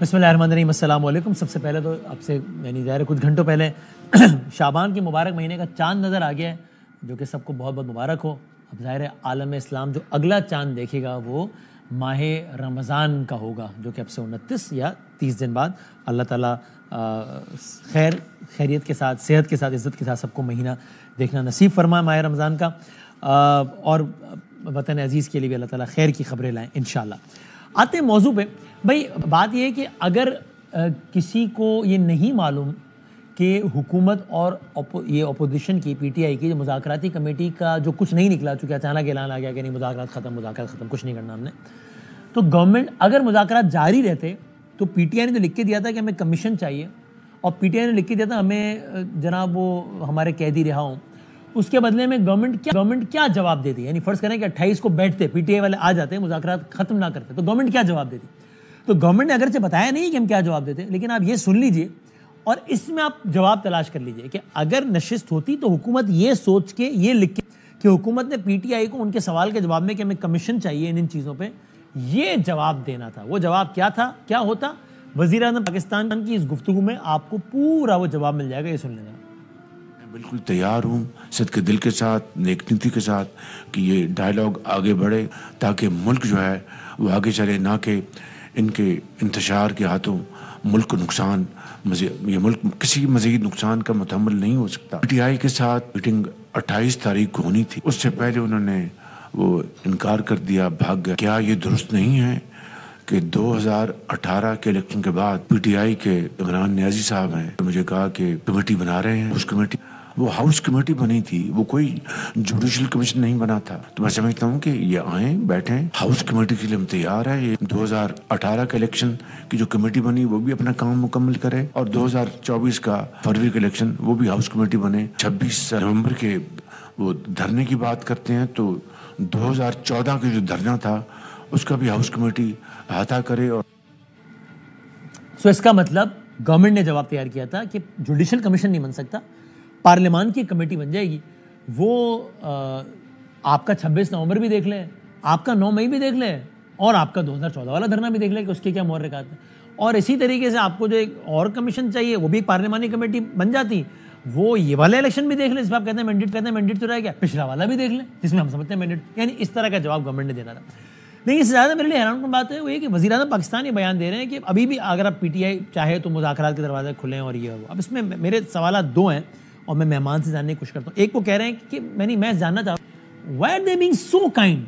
بسم اللہ الرحمن الرحیم. السلام علیکم. سب سے پہلے تو آپ سے ظاہر کچھ گھنٹوں پہلے شعبان کے مبارک مہینے کا چاند نظر آ گیا ہے، جو کہ سب کو بہت بہت مبارک ہو. اب ظاہر ہے عالم اسلام جو اگلا چاند دیکھے گا وہ ماہ رمضان کا ہوگا، جو کہ اب سے 29 یا 30 دن بعد اللہ تعالیٰ خیریت کے ساتھ، صحت کے ساتھ، عزت کے ساتھ سب کو مہینہ دیکھنا نصیب فرمائے ماہ رمضان کا، اور وطن عزیز کے لیے بھی اللہ تعالیٰ خیر کی خبریں لائیں انشاءاللہ. آتے ہیں موضوع پہ. بھائی بات یہ ہے کہ اگر کسی کو یہ نہیں معلوم کہ حکومت اور یہ اپوزیشن کی پی ٹی آئی کی جو مذاکراتی کمیٹی کا جو کچھ نہیں نکلا، چونکہ اچانک اعلان آ گیا کہ نہیں مذاکرات ختم، کچھ نہیں کرنا ہم نے، تو گورنمنٹ اگر مذاکرات جاری رہتے تو پی ٹی آئی نے تو لکھ کے دیا تھا کہ ہمیں کمیشن چاہیے، اور پی ٹی آئی نے لکھ کے دیا تھا ہمیں جناب وہ ہمارے قیدی رہا ہوں. اس کے بدلے میں گورنمنٹ کیا جواب دیتی؟ یعنی فرض کریں کہ 28 کو بیٹھتے، پی ٹی آئی والے آ جاتے، مذاکرات ختم نہ کرتے، تو گورنمنٹ کیا جواب دیتی؟ تو گورنمنٹ نے اگرچہ بتایا نہیں کہ ہم کیا جواب دیتے، لیکن آپ یہ سن لیجئے اور اس میں آپ جواب تلاش کر لیجئے کہ اگر نشست ہوتی تو حکومت یہ سوچ کے یہ لکھ کے کہ حکومت نے پی ٹی آئی کو ان کے سوال کے جواب میں کہ ہمیں کمیشن چاہیے ان چیزوں پہ، یہ جواب دینا تھا. وہ جواب کیا تھا، کیا ہوتا؟ وزیر اعظم پاکستان کی اس گفتگو میں آپ کو پورا وہ جواب مل جائے گا. یہ سن لینا. بالکل تیار ہوں صدقے دل کے ساتھ، نیک نیتی کے ساتھ، کہ یہ ڈائیلاگ آگے بڑھے تاکہ ملک جو ہے وہ آگے چلے، نہ کہ ان کے انتشار کے ہاتھوں ملک کو نقصان، یہ ملک کسی مزید نقصان کا متحمل نہیں ہو سکتا. پی ٹی آئی کے ساتھ میٹنگ 28 تاریخ کو ہونی تھی، اس سے پہلے انہوں نے وہ انکار کر دیا، بھاگ گیا. کیا یہ درست نہیں ہے کہ 2018 کے الیکشن کے بعد پی ٹی آئی کے عمران نیازی صاحب ہیں، مجھے کہا کہ کمیٹی بنا رہے ہیں، اس کمیٹی، وہ ہاؤس کمیٹی بنی تھی، وہ کوئی جوڈیشل کمیشن نہیں بنا تھا. تو میں سمجھتا ہوں کہ یہ آئیں، بیٹھیں، ہاؤس کمیٹی کے لیے ہم تیار ہے. یہ 2018 کے الیکشن کی جو کمیٹی بنی وہ بھی اپنا کام مکمل کرے، اور 2024 کا فروری کا الیکشن وہ بھی ہاؤس کمیٹی بنے. 26 نومبر کے وہ دھرنے کی بات کرتے ہیں، تو 2014 کے جو دھرنا تھا اس کا بھی ہاؤس کمیٹی احاطہ کرے. اور اس کا مطلب گورنمنٹ نے جواب تیار کیا تھا کہ جوڈیشل کمیشن نہیں بن سکتا، پارلیمان کی کمیٹی بن جائے گی. وہ آپ کا 26 نومبر بھی دیکھ لیں، آپ کا 9 مئی بھی دیکھ لیں، اور آپ کا 2014 والا دھرنا بھی دیکھ لیں کہ اس کے کیا محرکات ہیں. اور اسی طریقے سے آپ کو جو ایک اور کمیشن چاہیے وہ بھی ایک پارلیمانی کمیٹی بن جاتی. وہ یہ والا الیکشن بھی دیکھ لیں جس میں آپ کہتے ہیں مینڈیٹ تو رہ گیا، پچھلا والا بھی دیکھ لیں جس میں ہم سمجھتے ہیں مینڈیٹ. یعنی اس طرح کا جواب گورنمنٹ نے دینا تھا. لیکن اس سے زیادہ میرے لیے حیران کن بات ہے وہ یہ کہ وزیر اعظم پاکستان یہ بیان دے رہے ہیں کہ ابھی بھی اگر آپ پی ٹی آئی چاہے تو مذاکرات کے دروازے کھلیں اور یہ ہو. اب اس میں میرے سوالات دو ہیں اور میں مہمان سے جاننے کی کوشش کرتا ہوں. ایک وہ کہہ رہے ہیں کہ میں جاننا چاہتا ہوں why are they being so kind,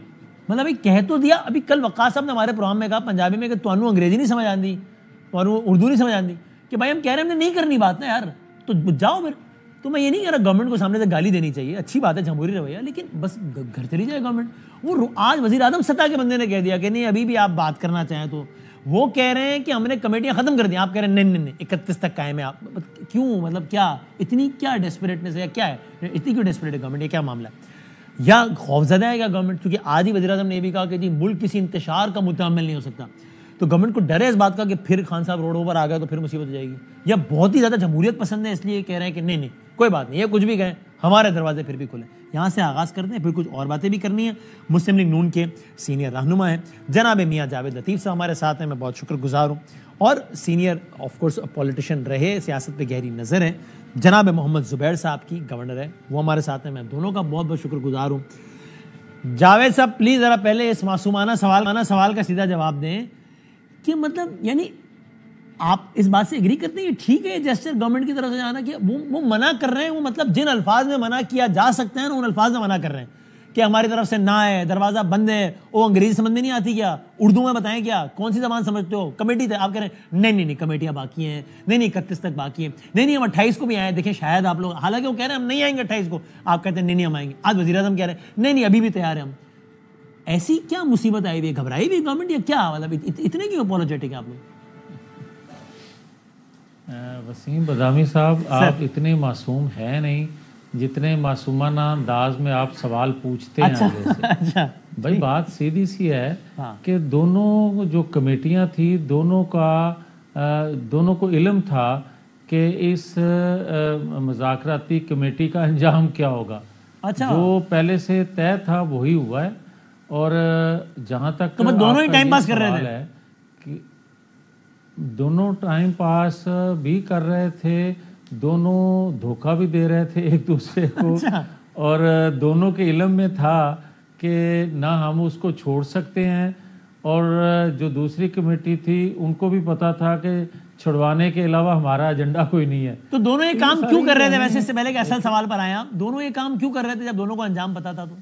مطلب کہہ تو دیا. ابھی کل وقاص صاحب نے ہمارے پروگرام میں کہا پنجابی میں کہ تانوں انگریزی نہیں سمجھ آندی، تانوں اردو نہیں سمجھ آندی، کہ بھائی ہم کہہ رہے ہیں ہم نے نہیں کرنی بات نا یار، تو جاؤ پھر. تو میں یہ نہیں کہہ رہا گورنمنٹ کو سامنے سے گالی دینی چاہیے، اچھی بات ہے جمہوری رویہ، لیکن بس گھر چلی جائے گورنمنٹ. وہ آج وزیر اعظم سطح کے بندے نے کہہ دیا کہ نہیں ابھی بھی آپ بات کرنا چاہیں تو. وہ کہہ رہے ہیں کہ ہم نے کمیٹیاں ختم کر دی، آپ کہہ رہے ہیں نہیں 31 تک قائم ہے. آپ کیوں، مطلب کیا اتنی کیا ڈیسپریٹنس ہے یا کیا ہے، اتنی کیوں ڈیسپریٹ ہے گورنمنٹ، یہ کیا معاملہ ہے؟ یا خوفزدہ ہے کیا گورنمنٹ؟ کیونکہ آج ہی وزیر اعظم نے یہ بھی کہا کہ جی ملک کسی انتشار کا متحمل نہیں ہو سکتا. تو گورنمنٹ کو ڈر ہے اس بات کا کہ پھر خان صاحب روڈ اوور آ گئے تو پھر مصیبت ہو جائے گی، یا بہت ہی زیادہ جمہوریت پسند ہے اس لیے کہہ رہے ہیں کہ نہیں کوئی بات نہیں، یہ کچھ بھی کہیں ہمارے دروازے پھر بھی کھلیں. یہاں سے آغاز کرتے ہیں، پھر کچھ اور باتیں بھی کرنی ہیں. مسلم لیگ نون کے سینئر رہنما ہیں جناب میاں جاوید لطیف صاحب ہمارے ساتھ ہیں، میں بہت شکر گزار ہوں. اور سینئر آف کورس پولیٹیشین رہے، سیاست پہ گہری نظر ہے، جناب محمد زبیر صاحب کی گورنر ہے، وہ ہمارے ساتھ ہیں. میں دونوں کا بہت بہت شکر گزار ہوں. جاوید صاحب پلیز ذرا پہلے اس معصومانہ سوال کا سیدھا جواب دیں کہ مطلب یعنی آپ اس بات سے اگری کرتے ہیں یہ ٹھیک ہے جسٹر گورنمنٹ کی طرف سے جانا کہ وہ منع کر رہے ہیں، وہ مطلب جن الفاظ میں منع کیا جا سکتے ہیں نا ان الفاظ میں منع کر رہے ہیں کہ ہماری طرف سے نہ ہے، دروازہ بند ہے. وہ انگریزی سمجھ میں نہیں آتی کیا؟ اردو میں بتائیں کیا، کون سی زبان سمجھتے ہو؟ کمیٹی تھے، آپ کہہ رہے ہیں نہیں کمیٹیاں باقی ہیں، نہیں 31 تک باقی ہیں، نہیں ہم 28 کو بھی آئے. دیکھیں شاید آپ لوگ، حالانکہ وہ کہہ رہے ہیں ہم نہیں آئیں گے 28 کو، آپ کہتے ہیں نہیں ہم آئیں گے. آج وزیر اعظم کہہ رہے ہیں نہیں ابھی بھی تیار ہیں ہم. ایسی کیا مصیبت آئی ہوئی ہے، گھبرائی ہوئی گورنمنٹ یا کیا؟ مطلب اتنے کیوں اپولوجیٹک ہیں آپ لوگ؟ وسیم بادامی صاحب آپ اتنے معصوم ہیں نہیں جتنے معصومانہ انداز میں آپ سوال پوچھتے ہیں. اچھا بھائی بات سیدھی سی ہے کہ دونوں جو کمیٹیاں تھی دونوں کو علم تھا کہ اس مذاکراتی کمیٹی کا انجام کیا ہوگا. جو پہلے سے طے تھا وہی ہوا ہے. اور جہاں تک دونوں ہی ٹائم پاس کر رہے ہیں دونوں ٹائم پاس بھی کر رہے تھے, دونوں دھوکہ بھی دے رہے تھے ایک دوسرے کو, اور دونوں کے علم میں تھا کہ نہ ہم اس کو چھوڑ سکتے ہیں, اور جو دوسری کمیٹی تھی ان کو بھی پتا تھا کہ چھڑوانے کے علاوہ ہمارا ایجنڈا کوئی نہیں ہے. تو دونوں یہ کام کیوں کر رہے تھے؟ ویسے اس سے پہلے کہ اصل سوال پر آئے آپ, دونوں یہ کام کیوں کر رہے تھے جب دونوں کو انجام پتا تھا؟ تو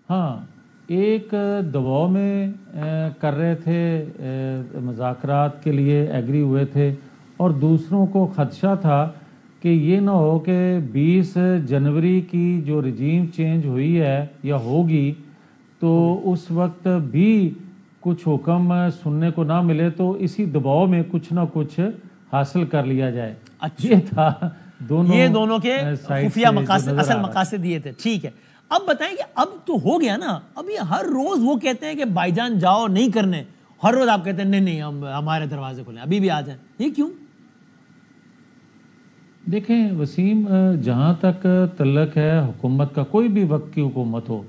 ہاں, ایک دباؤ میں کر رہے تھے, مذاکرات کے لیے ایگری ہوئے تھے, اور دوسروں کو خدشہ تھا کہ یہ نہ ہو کہ 20 جنوری کی جو رجیم چینج ہوئی ہے یا ہوگی تو اس وقت بھی کچھ حکم سننے کو نہ ملے, تو اسی دباؤ میں کچھ نہ کچھ حاصل کر لیا جائے. یہ تھا دونوں کے خفیہ مقاصد, اصل مقاصد یہ تھے. ٹھیک ہے, اب بتائیں کہ اب تو ہو گیا نا, اب یہ ہر روز وہ کہتے ہیں کہ بھائی جان جاؤ نہیں کرنے, ہر روز آپ کہتے ہیں نہیں ہم ہمارے دروازے کھلیں, ابھی بھی آ جائیں, یہ کیوں؟ دیکھیں وسیم, جہاں تک تعلق ہے حکومت کا, کوئی بھی وقت کی حکومت ہو,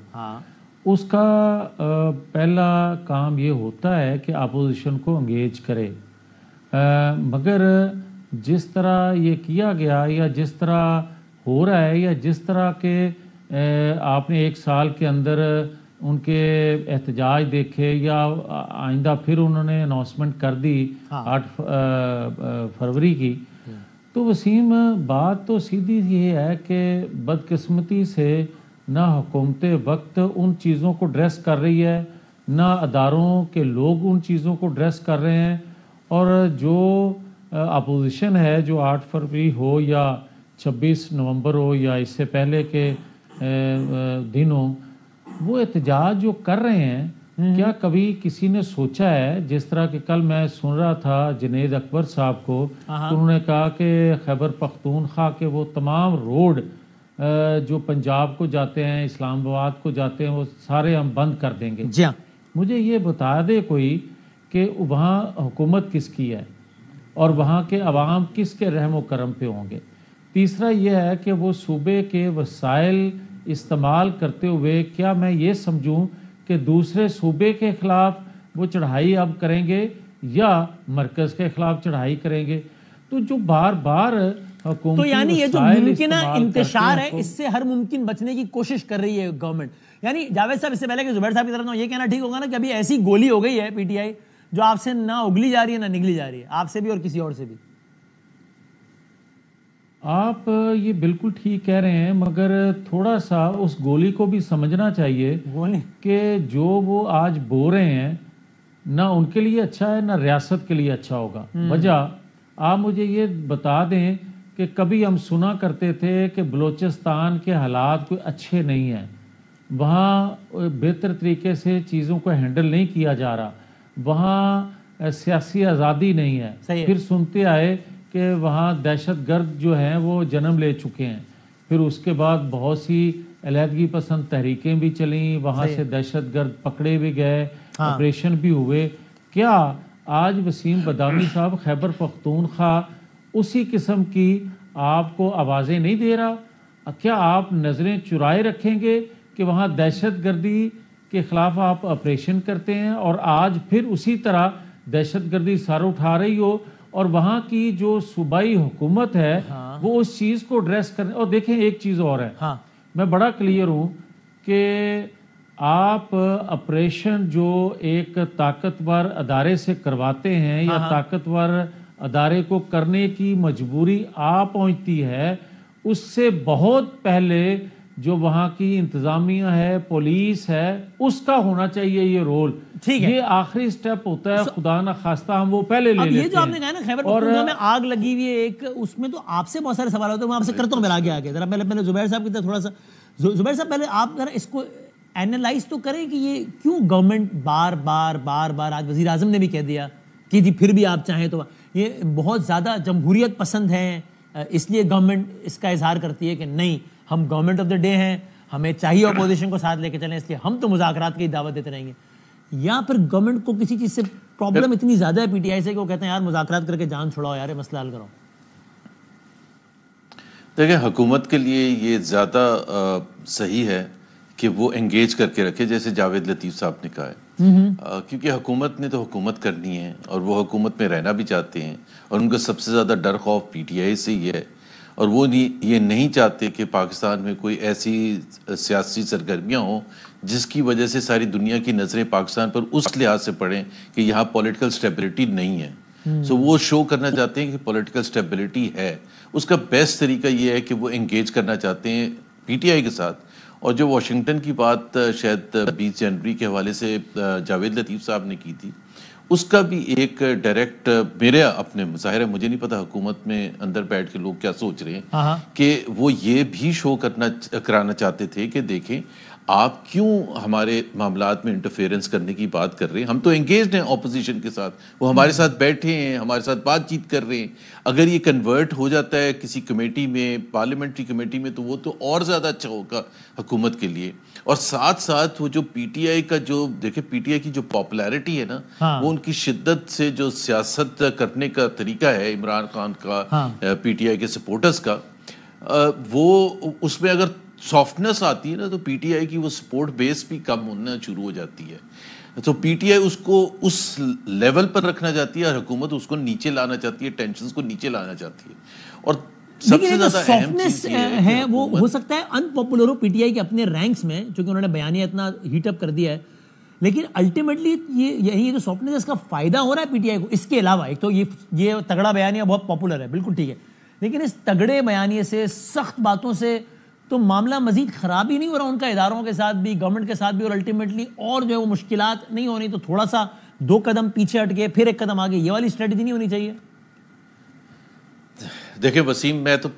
اس کا پہلا کام یہ ہوتا ہے کہ اپوزیشن کو انگیج کرے, مگر جس طرح یہ کیا گیا یا جس طرح ہو رہا ہے یا جس طرح کے آپ نے ایک سال کے اندر ان کے احتجاج دیکھے, یا آئندہ پھر انہوں نے اناؤنسمنٹ کر دی 8 فروری کی, تو وسیم بات تو سیدھی یہ ہے کہ بدقسمتی سے نہ حکومت وقت ان چیزوں کو ڈریس کر رہی ہے, نہ اداروں کے لوگ ان چیزوں کو ڈریس کر رہے ہیں, اور جو اپوزیشن ہے جو 8 فروری ہو یا 26 نومبر ہو یا اس سے پہلے کے دن ہو, وہ احتجاج جو کر رہے ہیں, کیا کبھی کسی نے سوچا ہے, جس طرح کہ کل میں سن رہا تھا جنید اکبر صاحب کو, انہوں نے کہا کہ خیبر پختونخوا کے وہ تمام روڈ جو پنجاب کو جاتے ہیں, اسلام آباد کو جاتے ہیں, وہ سارے ہم بند کر دیں گے. مجھے یہ بتا دے کوئی کہ وہاں حکومت کس کی ہے اور وہاں کے عوام کس کے رحم و کرم پہ ہوں گے. تیسرا یہ ہے کہ وہ صوبے کے وسائل استعمال کرتے ہوئے کیا میں یہ سمجھوں کہ دوسرے صوبے کے خلاف وہ چڑھائی اب کریں گے یا مرکز کے خلاف چڑھائی کریں گے؟ تو جو بار بار تو یعنی یہ جو ممکنہ انتشار ہے, اس سے ہر ممکن بچنے کی کوشش کر رہی ہے گورنمنٹ. یعنی جاوید صاحب, اس سے پہلے کہ زبیر صاحب کی طرف یہ کہنا ٹھیک ہوگا نا کہ ابھی ایسی گولی ہو گئی ہے پی ٹی آئی جو آپ سے نہ اگلی جا رہی ہے نہ نگلی جا رہی ہے, آپ سے بھی اور کسی اور سے بھی. آپ یہ بالکل ٹھیک کہہ رہے ہیں, مگر تھوڑا سا اس گولی کو بھی سمجھنا چاہیے کہ جو وہ آج بو رہے ہیں نہ ان کے لیے اچھا ہے نہ ریاست کے لیے اچھا ہوگا. وجہ آپ مجھے یہ بتا دیں کہ کبھی ہم سنا کرتے تھے کہ بلوچستان کے حالات کوئی اچھے نہیں ہیں, وہاں بہتر طریقے سے چیزوں کو ہینڈل نہیں کیا جا رہا, وہاں سیاسی آزادی نہیں ہے. پھر سنتے آئے کہ وہاں دہشت گرد جو ہیں وہ جنم لے چکے ہیں, پھر اس کے بعد بہت سی علیحدگی پسند تحریکیں بھی چلیں, وہاں سے دہشت گرد پکڑے بھی گئے, آپریشن بھی ہوئے. کیا آج وسیم بدامی صاحب خیبر پختونخوا اسی قسم کی آپ کو آوازیں نہیں دے رہا؟ کیا آپ نظریں چرائے رکھیں گے کہ وہاں دہشت گردی کے خلاف آپ آپریشن کرتے ہیں اور آج پھر اسی طرح دہشت گردی سر اٹھا رہی ہو, اور وہاں کی جو صوبائی حکومت ہے وہ اس چیز کو ڈریس کرنے. اور دیکھیں ایک چیز اور ہے, میں بڑا کلیئر ہوں کہ آپ آپریشن جو ایک طاقتور ادارے سے کرواتے ہیں یا طاقتور ادارے کو کرنے کی مجبوری آپ پہنچتی ہے, اس سے بہت پہلے جو وہاں کی انتظامیہ ہے, پولیس ہے, اس کا ہونا چاہیے یہ رول. یہ آخری سٹیپ ہوتا ہے, خدا نہ خواستہ ہم وہ پہلے لے لیتے ہیں. یہ جو آپ نے کہا نا خیبر پختونخوا میں آگ لگی ہوئی ہے ایک, اس میں تو آپ سے بہت سارے سوال ہوتے ہیں, میں آپ سے کرتا ہوں پھر آگے آگے. ذرا پہلے زبیر صاحب کی طرف تھوڑا سا, زبیر صاحب پہلے آپ ذرا اس کو اینالائز تو کریں کہ یہ کیوں گورنمنٹ بار بار آج وزیر اعظم نے بھی کہہ دیا کہ جی پھر بھی آپ چاہیں تو, یہ بہت زیادہ جمہوریت پسند ہیں, اس لیے گورنمنٹ اس کا اظہار کرتی ہے کہ نہیں ہم گورنمنٹ آف دا ڈے ہیں, ہمیں چاہیے اپوزیشن کو ساتھ لے کے چلیں, اس لیے ہم تو مذاکرات کی دعوت دیتے رہیں گے, یا پھر گورنمنٹ کو کسی چیز سے پرابلم اتنی زیادہ ہے پی ٹی آئی سے کہ وہ کہتے ہیں یار مذاکرات کر کے جان چھڑاؤ یار, مسئلہ حل کرو؟ دیکھیں حکومت کے لیے یہ زیادہ صحیح ہے کہ وہ انگیج کر کے رکھے, جیسے جاوید لطیف صاحب نے کہا ہے. کیونکہ حکومت نے تو حکومت کرنی ہے اور وہ حکومت میں رہنا بھی چاہتے ہیں اور ان کا سب سے زیادہ ڈر خوف پی ٹی آئی سے ہی ہے اور وہ یہ نہیں چاہتے کہ پاکستان میں کوئی ایسی سیاسی سرگرمیاں ہوں جس کی وجہ سے ساری دنیا کی نظریں پاکستان پر اس لحاظ سے پڑیں کہ یہاں پولیٹیکل سٹیبلٹی نہیں ہے. سو وہ شو کرنا چاہتے ہیں کہ پولیٹیکل سٹیبلٹی ہے. اس کا بیسٹ طریقہ یہ ہے کہ وہ انگیج کرنا چاہتے ہیں پی ٹی آئی کے ساتھ. اور جو واشنگٹن کی بات شاید 20 جنوری کے حوالے سے جاوید لطیف صاحب نے کی تھی, اس کا بھی ایک ڈائریکٹ میرے اپنے ظاہر ہے مجھے نہیں پتا حکومت میں اندر بیٹھ کے لوگ کیا سوچ رہے ہیں کہ وہ یہ بھی شو کرانا چاہتے تھے کہ دیکھیں آپ کیوں ہمارے معاملات میں انٹرفیئرنس کرنے کی بات کر رہے ہیں, ہم تو انگیجڈ ہیں اپوزیشن کے ساتھ, وہ ہمارے ساتھ بیٹھے ہیں, ہمارے ساتھ بات چیت کر رہے ہیں. اگر یہ کنورٹ ہو جاتا ہے کسی کمیٹی میں, پارلیمنٹری کمیٹی میں, تو وہ تو اور زیادہ اچھا ہوگا حکومت کے لیے. اور ساتھ ساتھ وہ جو پی ٹی آئی کا جو دیکھیں پی ٹی آئی کی جو پاپولیرٹی ہے نا, وہ ان کی شدت سے جو سیاست کرنے کا طریقہ ہے عمران خان کا, پی ٹی آئی کے سپورٹرز کا, وہ اس میں اگر سافٹنس آتی ہے نا تو پی ٹی آئی کی وہ سپورٹ بیس بھی کم ہونا شروع ہو جاتی ہے. تو پی ٹی آئی اس کو اس لیول پر رکھنا چاہتی ہے اور حکومت اس کو نیچے لانا چاہتی ہے, ٹینشنز کو نیچے لانا چاہتی ہے. اور سب سے زیادہ اہم چیز یہ ہے وہ ہو سکتا ہے ان پاپولر ہو پی ٹی آئی کے اپنے رینکس میں, چونکہ انہوں نے بیانیہ اتنا ہیٹ اپ کر دیا ہے, لیکن الٹیمیٹلی یہ جو سافٹنس ہے اس کا فائدہ ہو رہا ہے پی ٹی آئی کو. اس کے علاوہ ایک تو یہ تگڑا بیانیہ بہت پاپولر ہے, بالکل ٹھیک ہے, لیکن اس تگڑے بیانیے سے, سخت باتوں سے تو معاملہ مزید خراب ہی نہیں ہو رہا ان کا اداروں کے ساتھ بھی, گورنمنٹ کے ساتھ بھی, اور الٹیمیٹلی اور جو ہے وہ مشکلات نہیں ہونی. تو تھوڑا سا 2 قدم پیچھے ہٹ کے پھر 1 قدم آگے, یہ والی اسٹریٹجی نہیں ہونی چاہیے؟ دیکھیں وسیم, میں تو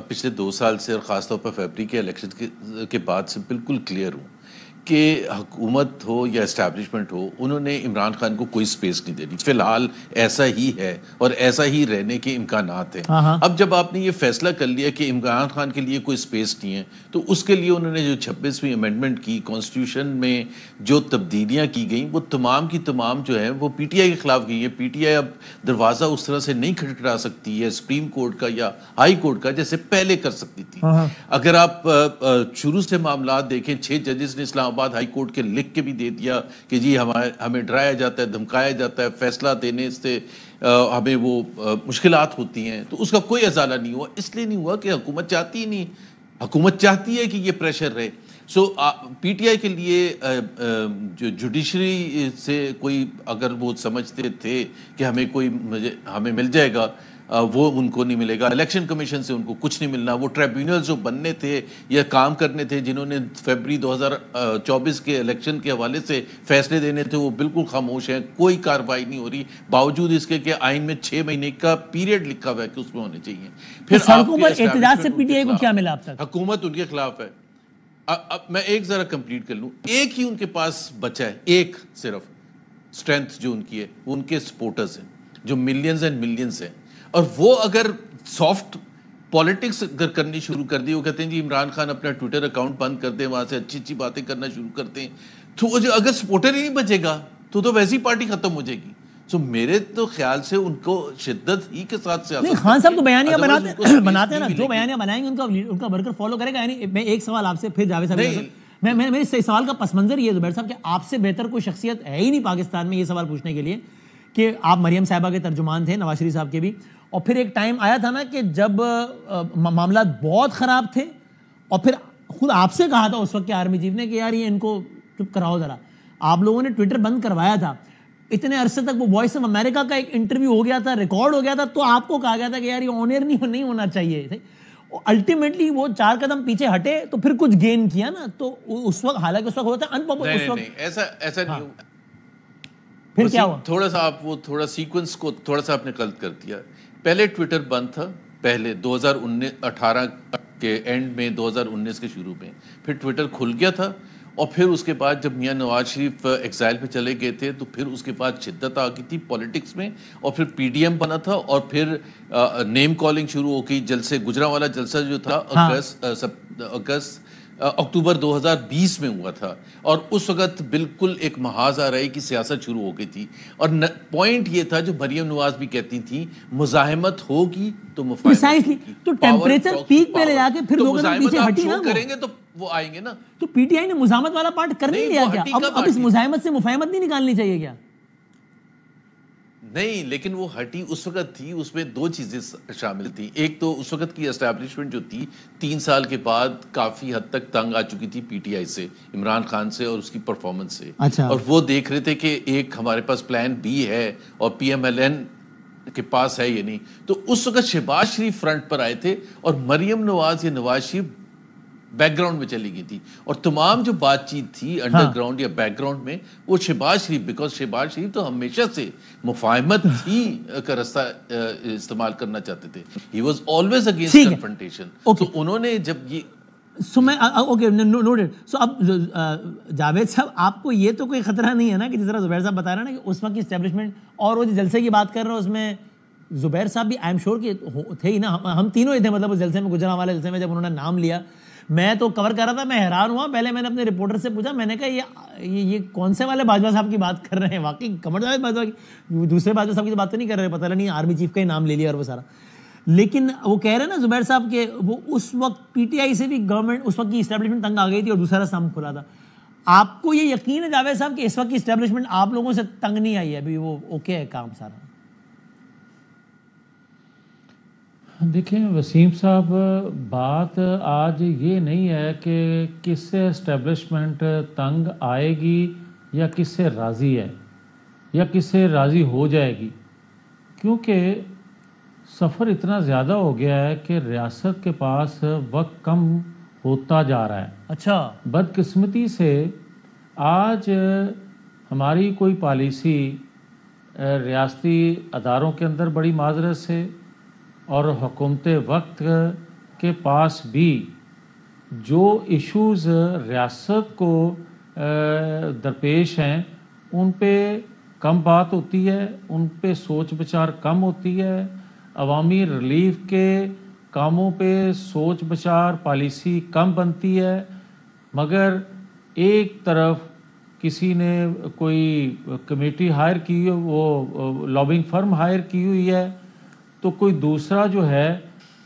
پچھلے 2 سال سے اور خاص طور پر فیبری کے الیکشن کے بعد سے بالکل کلیئر ہوں کہ حکومت ہو یا اسٹیبلشمنٹ ہو, انہوں نے عمران خان کو کوئی سپیس نہیں دینی. فی الحال ایسا ہی ہے اور ایسا ہی رہنے کے امکانات ہیں. اب جب آپ نے یہ فیصلہ کر لیا کہ عمران خان کے لیے کوئی سپیس نہیں ہے, تو اس کے لیے انہوں نے جو 26ویں امینڈمنٹ کی, کانسٹیٹیوشن میں جو تبدیلیاں کی گئیں, وہ تمام کی تمام جو ہیں وہ پی ٹی آئی کے خلاف گئی ہیں. پی ٹی آئی اب دروازہ اس طرح سے نہیں کھٹکھٹا سکتی ہے سپریم کورٹ کا یا ہائی کورٹ کا جیسے پہلے کر سکتی تھی. اگر آپ شروع سے معاملات دیکھیں, 6 ججز نے اسلام آباد ہائی کورٹ کے لکھ کے بھی دے دیا کہ جی ہمیں ڈرایا جاتا ہے, دھمکایا جاتا ہے, فیصلہ دینے سے ہمیں وہ مشکلات ہوتی ہیں. تو اس کا کوئی ازالہ نہیں ہوا. اس لیے نہیں ہوا کہ حکومت چاہتی ہی نہیں, حکومت چاہتی ہے کہ یہ پریشر رہے. سو پی ٹی آئی کے لیے جو جوڈیشری سے کوئی اگر وہ سمجھتے تھے کہ ہمیں مل جائے گا, وہ ان کو نہیں ملے گا. الیکشن کمیشن سے ان کو کچھ نہیں ملنا. وہ ٹریبیونل جو بننے تھے یا کام کرنے تھے, جنہوں نے فیبری 2024 کے الیکشن کے حوالے سے فیصلے دینے تھے, وہ بالکل خاموش ہیں. کوئی کارروائی نہیں ہو رہی, باوجود اس کے کہ آئین میں 6 مہینے کا پیریڈ لکھا ہوا ہے کہ اس میں ہونے چاہیے. پھر سڑکوں پر احتجاج سے پی ٹی آئی کو کیا ملا اب تک؟ حکومت ان کے خلاف ہے. اب میں ایک ذرا کمپلیٹ کر لوں. ایک ہی ان کے پاس بچا ہے, ایک صرف اسٹرینتھ جو ان کی ہے, وہ ان کے سپورٹرز ہیں جو ملینز اینڈ ملینز ہیں. اور وہ اگر سافٹ پالیٹکس اگر کرنی شروع کر دی, وہ کہتے ہیں جی عمران خان اپنا ٹویٹر اکاؤنٹ بند کر دیں, وہاں سے اچھی باتیں کرنا شروع کرتے ہیں, تو اگر سپورٹر ہی نہیں بچے گا تو ویسی پارٹی ختم ہو جائے گی. سو میرے تو خیال سے ان کو شدت ہی کے ساتھ سیاست. نہیں, خان صاحب تو بیانیہ بناتے ہیں نا, جو بیانیہ بنائیں گے ان کا ورکر فالو کرے گا. یعنی میں ایک سوال آپ سے پھر جاوید صاحب, میرے اس سوال کا پس منظر یہ ہے زبیر صاحب کہ آپ سے بہتر کوئی شخصیت ہے ہی نہیں پاکستان میں یہ سوال پوچھنے کے لیے کہ آپ مریم صاحبہ کے ترجمان تھے, نواز شریف صاحب کے بھی, اور پھر ایک ٹائم آیا تھا نا کہ جب معاملات بہت خراب تھے, اور پھر خود آپ سے کہا تھا اس وقت کے آرمی چیف نے کہ یار یہ ان کو چپ کراؤ ذرا. آپ لوگوں نے ٹویٹر بند کروایا تھا, اتنے عرصے تک وہ وائس آف امریکہ کا ایک انٹرویو ہو گیا تھا, ریکارڈ ہو گیا تھا, تو آپ کو کہا گیا تھا کہ یار یہ آنر نہیں ہونا چاہیے. الٹیمیٹلی وہ 4 قدم پیچھے ہٹے تو پھر کچھ گین کیا نا, تو اس وقت حالانکہ اس وقت ہوتا ہے ایسا نہیں. پھر کیا ہوا؟ تھوڑا سا آپ وہ تھوڑا سیکوینس کو تھوڑا سا آپ نے غلط کر دیا. پہلے ٹویٹر بند تھا, پہلے 2018 کے اینڈ میں, 2019 کے شروع میں, پھر ٹویٹر کھل گیا تھا, اور پھر اس کے بعد جب میاں نواز شریف ایگزائل پہ چلے گئے تھے تو پھر اس کے بعد شدت آ گئی تھی پولیٹکس میں, اور پھر پی ڈی ایم بنا تھا, اور پھر نیم کالنگ شروع ہو گئی. جلسے گجرانوالہ جلسہ جو تھا اگست اکتوبر 2020 میں ہوا تھا، اور اس وقت بالکل ایک محاذ آ رہی کی سیاست شروع ہو گئی تھی، اور پوائنٹ یہ تھا جو مریم نواز بھی کہتی تھی، مزاحمت ہوگی تو مفاہمت ہوگی، تو ٹیمپریچر پیک پہ لے جا کے پھر لوگوں نے پیچھے ہٹی نا، کریں گے تو وہ آئیں گے نا. تو پی ٹی آئی نے مزاحمت والا پارٹ کر نہیں لیا کیا؟ اب اس مزاحمت سے مفاہمت نہیں نکالنی چاہیے کیا؟ نہیں، لیکن وہ ہٹی اس وقت تھی، اس میں دو چیزیں شامل تھیں. ایک تو اس وقت کی اسٹیبلشمنٹ جو تھی 3 سال کے بعد کافی حد تک تنگ آ چکی تھی پی ٹی آئی سے، عمران خان سے اور اس کی پرفارمنس سے. اور وہ دیکھ رہے تھے کہ ایک ہمارے پاس پلان بی ہے اور پی ایم ایل این کے پاس ہے یہ نہیں. تو اس وقت شہباز شریف فرنٹ پر آئے تھے اور مریم نواز یا نواز شریف بیک گراؤنڈ میں چلی گئی تھی، اور تمام جو بات چیت تھی انڈر گراؤنڈ یا بیک گراؤنڈ میں وہ شہباز شریف، بیکاز شہباز شریف تو ہمیشہ سے مفاہمت ہی کا راستہ استعمال کرنا چاہتے تھے. He was always against confrontation. تو انہوں نے جب یہ اوکے نوٹڈ. سو اب جاوید صاحب آپ کو یہ تو کوئی خطرہ نہیں ہے نا کہ جس طرح زبیر صاحب بتا رہے ہیں نا کہ اس وقت کی اسٹیبلشمنٹ اور وہ جلسے کی بات کر رہے ہیں اس میں زبیر صاحب بھی آئی ایم شیور کہ تھے ہی نا، ہم تینوں ہی تھے مطلب اس جلسے میں، گجرا والے جلسے میں جب انہوں نے نام لیا. میں تو کور کر رہا تھا، میں حیران ہوا. پہلے میں نے اپنے رپورٹر سے پوچھا، میں نے کہا یہ کون سے والے باجوہ صاحب کی بات کر رہے ہیں؟ واقعی قمر جاوید باجوہ کی، دوسرے باجوہ صاحب کی بات تو نہیں کر رہے؟ پتہ نہیں آرمی چیف کا ہی نام لے لیا اور وہ سارا. لیکن وہ کہہ رہے ہیں نا زبیر صاحب کہ وہ اس وقت پی ٹی آئی سے بھی گورنمنٹ اس وقت کی اسٹیبلشمنٹ تنگ آ گئی تھی اور دوسرا راستہ کھلا تھا. آپ کو یہ یقین ہے جاوید صاحب کہ اس وقت کی اسٹیبلشمنٹ آپ لوگوں سے تنگ نہیں آئی ہے؟ ابھی وہ اوکے ہے کام سارا؟ دیکھیں وسیم صاحب، بات آج یہ نہیں ہے کہ کس سے اسٹیبلشمنٹ تنگ آئے گی یا کس سے راضی ہے یا کس سے راضی ہو جائے گی، کیونکہ سفر اتنا زیادہ ہو گیا ہے کہ ریاست کے پاس وقت کم ہوتا جا رہا ہے. اچھا، بدقسمتی سے آج ہماری کوئی پالیسی ریاستی اداروں کے اندر بڑی معذرت سے اور حکومت وقت کے پاس بھی جو ایشوز ریاست کو درپیش ہیں ان پہ کم بات ہوتی ہے، ان پہ سوچ بچار کم ہوتی ہے. عوامی ریلیف کے کاموں پہ سوچ بچار پالیسی کم بنتی ہے. مگر ایک طرف کسی نے کوئی کمیٹی ہائر کی، وہ لابنگ فرم ہائر کی ہوئی ہے، تو کوئی دوسرا جو ہے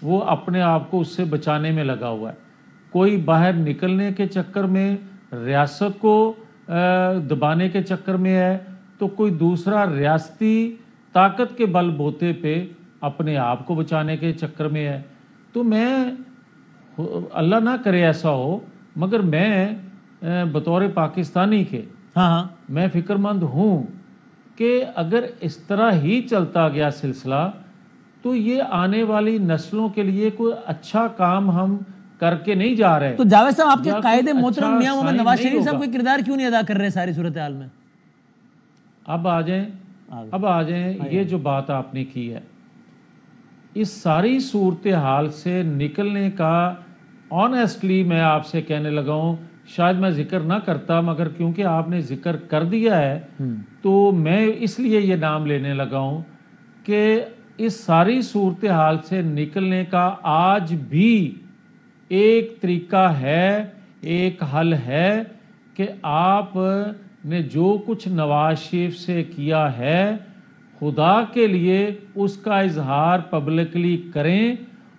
وہ اپنے آپ کو اس سے بچانے میں لگا ہوا ہے. کوئی باہر نکلنے کے چکر میں ریاست کو دبانے کے چکر میں ہے، تو کوئی دوسرا ریاستی طاقت کے بل بوتے پہ اپنے آپ کو بچانے کے چکر میں ہے. تو میں، اللہ نہ کرے ایسا ہو، مگر میں بطور پاکستانی کے میں فکر مند ہوں کہ اگر اس طرح ہی چلتا گیا سلسلہ تو یہ آنے والی نسلوں کے لیے کوئی اچھا کام ہم کر کے نہیں جا رہے. تو جاوید صاحب، آپ کے قائد محترم میاں محمد نواز شریف صاحب کوئی کردار کیوں نہیں ادا کر رہے ساری صورتحال میں؟ اب آ جائیں یہ جو بات آپ نے کی ہے، اس ساری صورتحال سے نکلنے کا آنیسٹلی میں آپ سے کہنے لگا ہوں، شاید میں ذکر نہ کرتا، مگر کیونکہ آپ نے ذکر کر دیا ہے تو میں اس لیے یہ نام لینے لگا ہوں کہ اس ساری صورتحال سے نکلنے کا آج بھی ایک طریقہ ہے، ایک حل ہے کہ آپ نے جو کچھ نواز شریف سے کیا ہے خدا کے لیے اس کا اظہار پبلکلی کریں،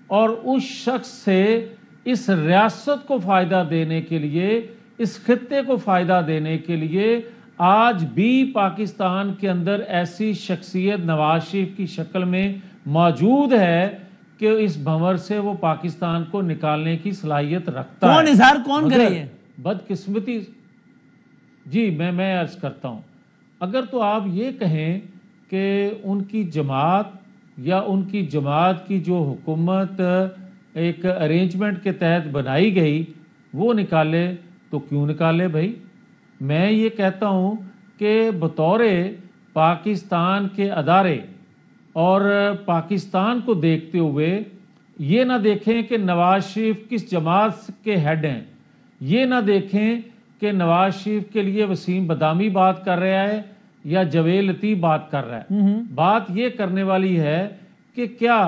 اور اس شخص سے اس ریاست کو فائدہ دینے کے لیے، اس خطے کو فائدہ دینے کے لیے آج بھی پاکستان کے اندر ایسی شخصیت نواز شریف کی شکل میں موجود ہے کہ اس بھنور سے وہ پاکستان کو نکالنے کی صلاحیت رکھتا ہے. کون اظہار کون کرے یہ؟ بدقسمتی، جی میں عرض کرتا ہوں، اگر تو آپ یہ کہیں کہ ان کی جماعت یا ان کی جماعت کی جو حکومت ایک ارینجمنٹ کے تحت بنائی گئی وہ نکالے تو کیوں نکالے بھائی. میں یہ کہتا ہوں کہ بطور پاکستان کے ادارے اور پاکستان کو دیکھتے ہوئے یہ نہ دیکھیں کہ نواز شریف کس جماعت کے ہیڈ ہیں، یہ نہ دیکھیں کہ نواز شریف کے لیے وسیم بدامی بات کر رہا ہے یا جویل لطیف بات کر رہا ہے. بات یہ کرنے والی ہے کہ کیا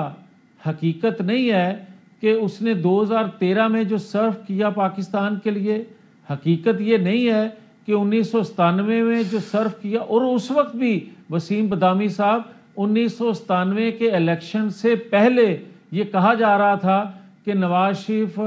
حقیقت نہیں ہے کہ اس نے 2013 میں جو سرو کیا پاکستان کے لیے، حقیقت یہ نہیں ہے کہ 1997 میں جو سرو کیا، اور اس وقت بھی وسیم بادامی صاحب 1997 کے الیکشن سے پہلے یہ کہا جا رہا تھا کہ نواز شریف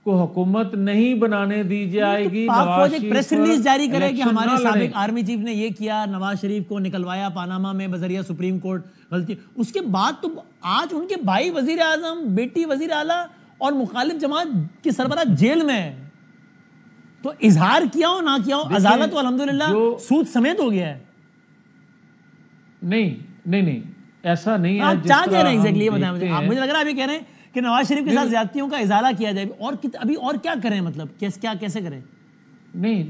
کو حکومت نہیں بنانے دی جائے گی، پاک نواز فوج ایک شریف پریس ریلیز جاری کرے کہ الیکشن ہمارے نہ لڑیں۔ سابق آرمی چیف نے یہ کیا، نواز شریف کو نکلوایا پاناما میں بذریعہ سپریم کورٹ، غلطی۔ اس کے بعد تو آج ان کے بھائی وزیر اعظم، بیٹی وزیر اعلیٰ اور مخالف جماعت کی سربراہ جیل میں ہے، تو اظہار کیا ہو نہ کیا ہو، عدالت تو الحمدللہ سود سمیت ہو گیا ہے۔ نہیں ایسا نہیں ہے۔ آپ کیا کہہ رہے ہیں ایگزیکٹلی یہ بتائیں مجھے۔ مجھے لگ رہا ہے آپ یہ کہہ رہے ہیں کہ نواز شریف کے ساتھ زیادتیوں کا ازالہ کیا جائے، اور ابھی اور کیا کریں، مطلب کیسے کریں؟ نہیں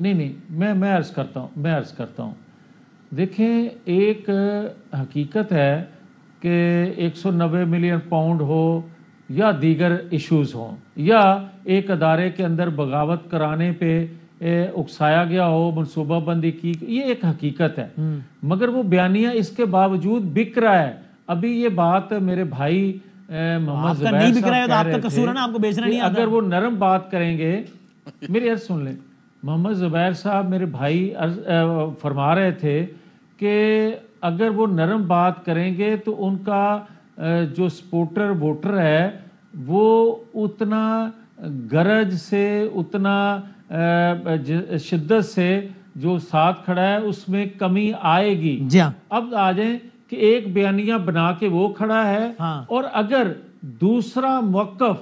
میں عرض کرتا ہوں دیکھیں، ایک حقیقت ہے کہ 190 ملین پاؤنڈ ہو یا دیگر ایشوز ہوں، یا ایک ادارے کے اندر بغاوت کرانے پہ اکسایا گیا ہو، منصوبہ بندی کی، یہ ایک حقیقت ہے، مگر وہ بیانیہ اس کے باوجود بک رہا ہے۔ ابھی یہ بات میرے بھائی محمد زبیر صاحب کہہ رہے تھے، اگر وہ نرم بات کریں گے، میری عرض سن لیں، محمد زبیر صاحب میرے بھائی فرما رہے تھے کہ اگر وہ نرم بات کریں گے تو ان کا جو سپورٹر ووٹر ہے وہ اتنا گرج سے، اتنا شدت سے جو ساتھ کھڑا ہے اس میں کمی آئے گی۔ اب آ جائیں کہ ایک بیانیہ بنا کے وہ کھڑا ہے، اور اگر دوسرا موقف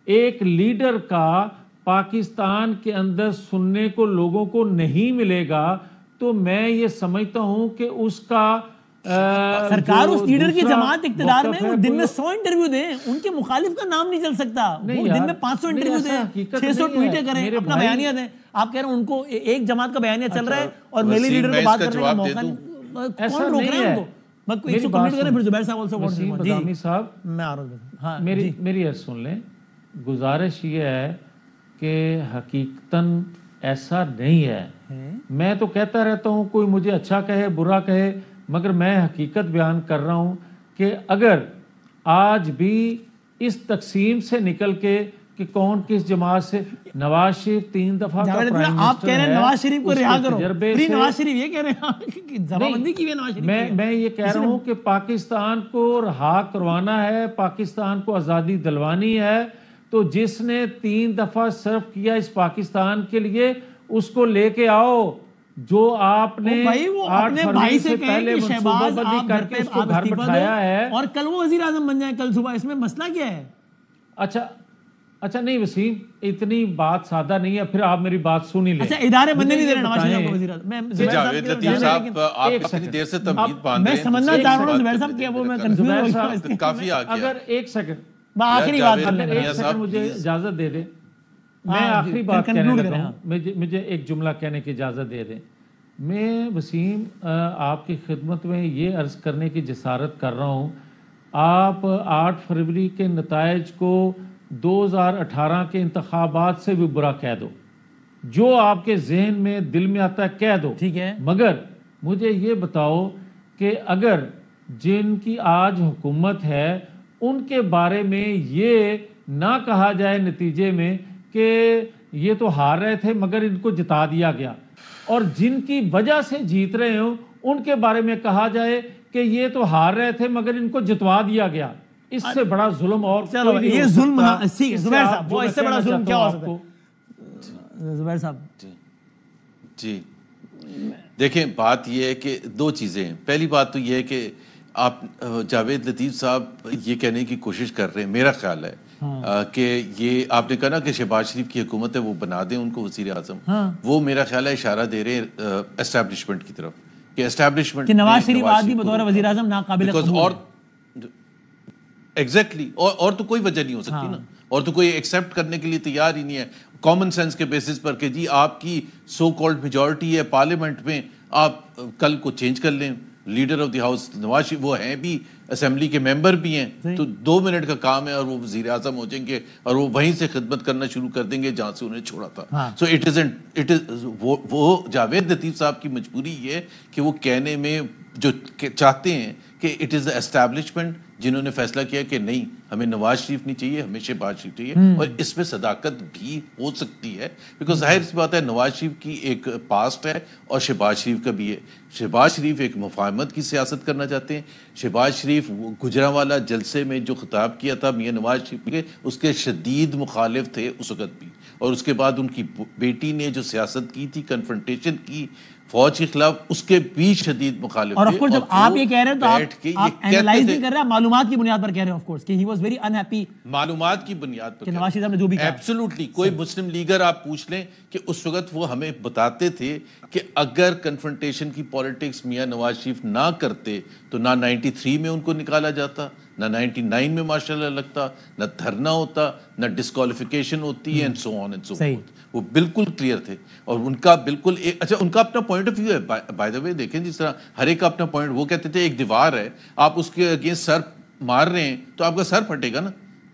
ایک لیڈر کا پاکستان کے اندر سننے کو لوگوں کو نہیں ملے گا، تو میں یہ سمجھتا ہوں کہ اس کا سرکار اس لیڈر کی جماعت اقتدار میں وہ دن میں 100 انٹرویو دیں، ان کے مخالف کا نام نہیں چل سکتا، وہ دن میں 500 انٹرویو دیں، 600 ٹویٹیں کریں، اپنا بیانیہ دیں۔ آپ کہہ رہے ہیں ان کو ایک جماعت کا بیانیہ چل رہا ہے اور میری لیڈر کو بات کرنے کا موقع نہیں، کون روک رہے ہیں ان کو؟ میری عرض سن لیں، گزارش یہ ہے کہ حقیقتاً ایسا نہیں ہے۔ میں تو کہتا رہتا ہوں، کوئی مجھے اچھا کہے برا کہے، مگر میں حقیقت بیان کر رہا ہوں کہ اگر آج بھی اس تقسیم سے نکل کے کہ کون کس جماعت سے، نواز شریف 3 دفعہ کا پرائم منسٹر ہے، آپ کہہ رہے ہیں نواز شریف کو رہا کرو، پھر نواز شریف یہ کہہ رہے ہیں زبابندی کی ہے نواز شریف۔ میں یہ کہہ رہا ہوں کہ پاکستان کو رہا کروانا ہے، پاکستان کو آزادی دلوانی ہے، تو جس نے 3 دفعہ سرو کیا اس پاکستان کے لیے، اس کو لے کے آؤ۔ جو آپ نے 8 فروری سے پہلے منصوبہ بندی کر کے اس کو گھر بٹھایا ہے، اور کل وہ وزیر اعظم بن جائیں کل صبح، اس میں مسئلہ کیا ہے؟ اچھا نہیں وسیم، اتنی بات سادہ نہیں ہے، پھر آپ میری بات سن ہی لیں۔ اچھا ادارے بننے نہیں دے رہے نواز شریف کو وزیر اعظم۔ جاوید لطیف صاحب، آپ اتنی دیر سے تمہید باندھ رہے ہیں، میں سمجھنا چاہ رہا ہوں زبیر صاحب کیا، وہ میں کنفیوز ہو گیا، کافی آ گیا۔ اگر ایک سیکنڈ آخری بات کر لیں، ایک سیکنڈ مجھے اجازت دے دیں، میں آخری بات کہنے لگا ہوں، مجھے ایک جملہ کہنے کی اجازت دے دیں۔ میں وسیم آپ کی خدمت میں یہ عرض کرنے کی جسارت کر رہا ہوں، آپ 8 فروری کے نتائج کو 2018 کے انتخابات سے بھی برا کہہ دو، جو آپ کے ذہن میں دل میں آتا ہے کہہ دو، ٹھیک ہے، مگر مجھے یہ بتاؤ کہ اگر جن کی آج حکومت ہے ان کے بارے میں یہ نہ کہا جائے نتیجے میں کہ یہ تو ہار رہے تھے مگر ان کو جتا دیا گیا، اور جن کی وجہ سے جیت رہے ہوں ان کے بارے میں کہا جائے کہ یہ تو ہار رہے تھے مگر ان کو جتوا دیا گیا، اس سے بڑا ظلم اور چلو یہ ظلم، زبیر صاحب وہ اس سے بڑا ظلم کیا ہو سکتا ہے؟ زبیر صاحب جی دیکھیں، بات یہ ہے کہ 2 چیزیں ہیں۔ پہلی بات تو یہ ہے کہ آپ جاوید لطیف صاحب یہ کہنے کی کوشش کر رہے ہیں، میرا خیال ہے کہ یہ آپ نے کہا نا کہ شہباز شریف کی حکومت ہے وہ بنا دیں ان کو وزیر اعظم، وہ میرا خیال ہے اشارہ دے رہے ہیں اسٹیبلشمنٹ کی طرف، کہ اسٹیبلشمنٹ کہ نواز شریف آدمی بطور وزیر اعظم ناقابل قبول ہے۔ ایگزیکٹلی، اور تو کوئی وجہ نہیں ہو سکتی نا، اور تو کوئی ایکسیپٹ کرنے کے لیے تیار ہی نہیں ہے کامن سینس کے بیسس پر کہ جی آپ کی سو کالڈ میجورٹی ہے پارلیمنٹ میں، آپ کل کو چینج کر لیں۔ Leader of the house Nawaz Sharif وہ ہیں بھی، اسمبلی کے ممبر بھی ہیں، تو 2 منٹ کا کام ہے اور وہ وزیر اعظم ہو جائیں گے اور وہ وہیں سے خدمت کرنا شروع کر دیں گے جہاں سے انہیں چھوڑا تھا۔ سو اٹ از وہ جاوید لطیف صاحب کی مجبوری یہ ہے کہ وہ کہنے میں جو چاہتے ہیں کہ اٹ از دا اسٹیبلشمنٹ جنہوں نے فیصلہ کیا کہ نہیں ہمیں نواز شریف نہیں چاہیے, ہمیں شہباز شریف چاہیے, اور اس میں صداقت بھی ہو سکتی ہے, بیکاز ظاہر سی بات ہے نواز شریف کی ایک پاسٹ ہے اور شہباز شریف کا بھی ہے. شہباز شریف ایک مفاہمت کی سیاست کرنا چاہتے ہیں. شہباز شریف گجرانوالہ جلسے میں جو خطاب کیا تھا میاں نواز شریف کے, اس کے شدید مخالف تھے اس وقت بھی, اور اس کے بعد ان کی بیٹی نے جو سیاست کی تھی کنفرنٹیشن کی فوج کے خلاف, اس کے بھی شدید مخالف اور تھے. آف کورس جب آپ یہ کہہ رہے ہیں تو آپ اینالائز نہیں کر رہے, معلومات کی بنیاد پر کہہ رہے ہیں آف کورس کہ ہی واز ویری انہیپی, معلومات کی بنیاد پر نواز شریف صاحب نے جو بھی کہا. ایبسولوٹلی کوئی مسلم لیگر آپ پوچھ لیں کہ اس وقت وہ ہمیں بتاتے تھے کہ اگر کنفرنٹیشن کی پالیٹکس میاں نواز شریف نہ کرتے تو نہ 93 میں ان کو نکالا جاتا, نہ 99 میں ماشاءاللہ لگتا, نہ دھرنا ہوتا, نہ ڈسکوالیفیکیشن ہوتی, and so on and so forth. وہ بالکل کلیئر تھے, اور ان کا بالکل اچھا ان کا اپنا پوائنٹ آف ویو ہے. بائی دا وے دیکھیں جس طرح ہر ایک کا اپنا پوائنٹ, وہ کہتے تھے ایک دیوار ہے, آپ اس کے اگینسٹ سر مار رہے ہیں تو آپ کا سر پھٹے گا نا,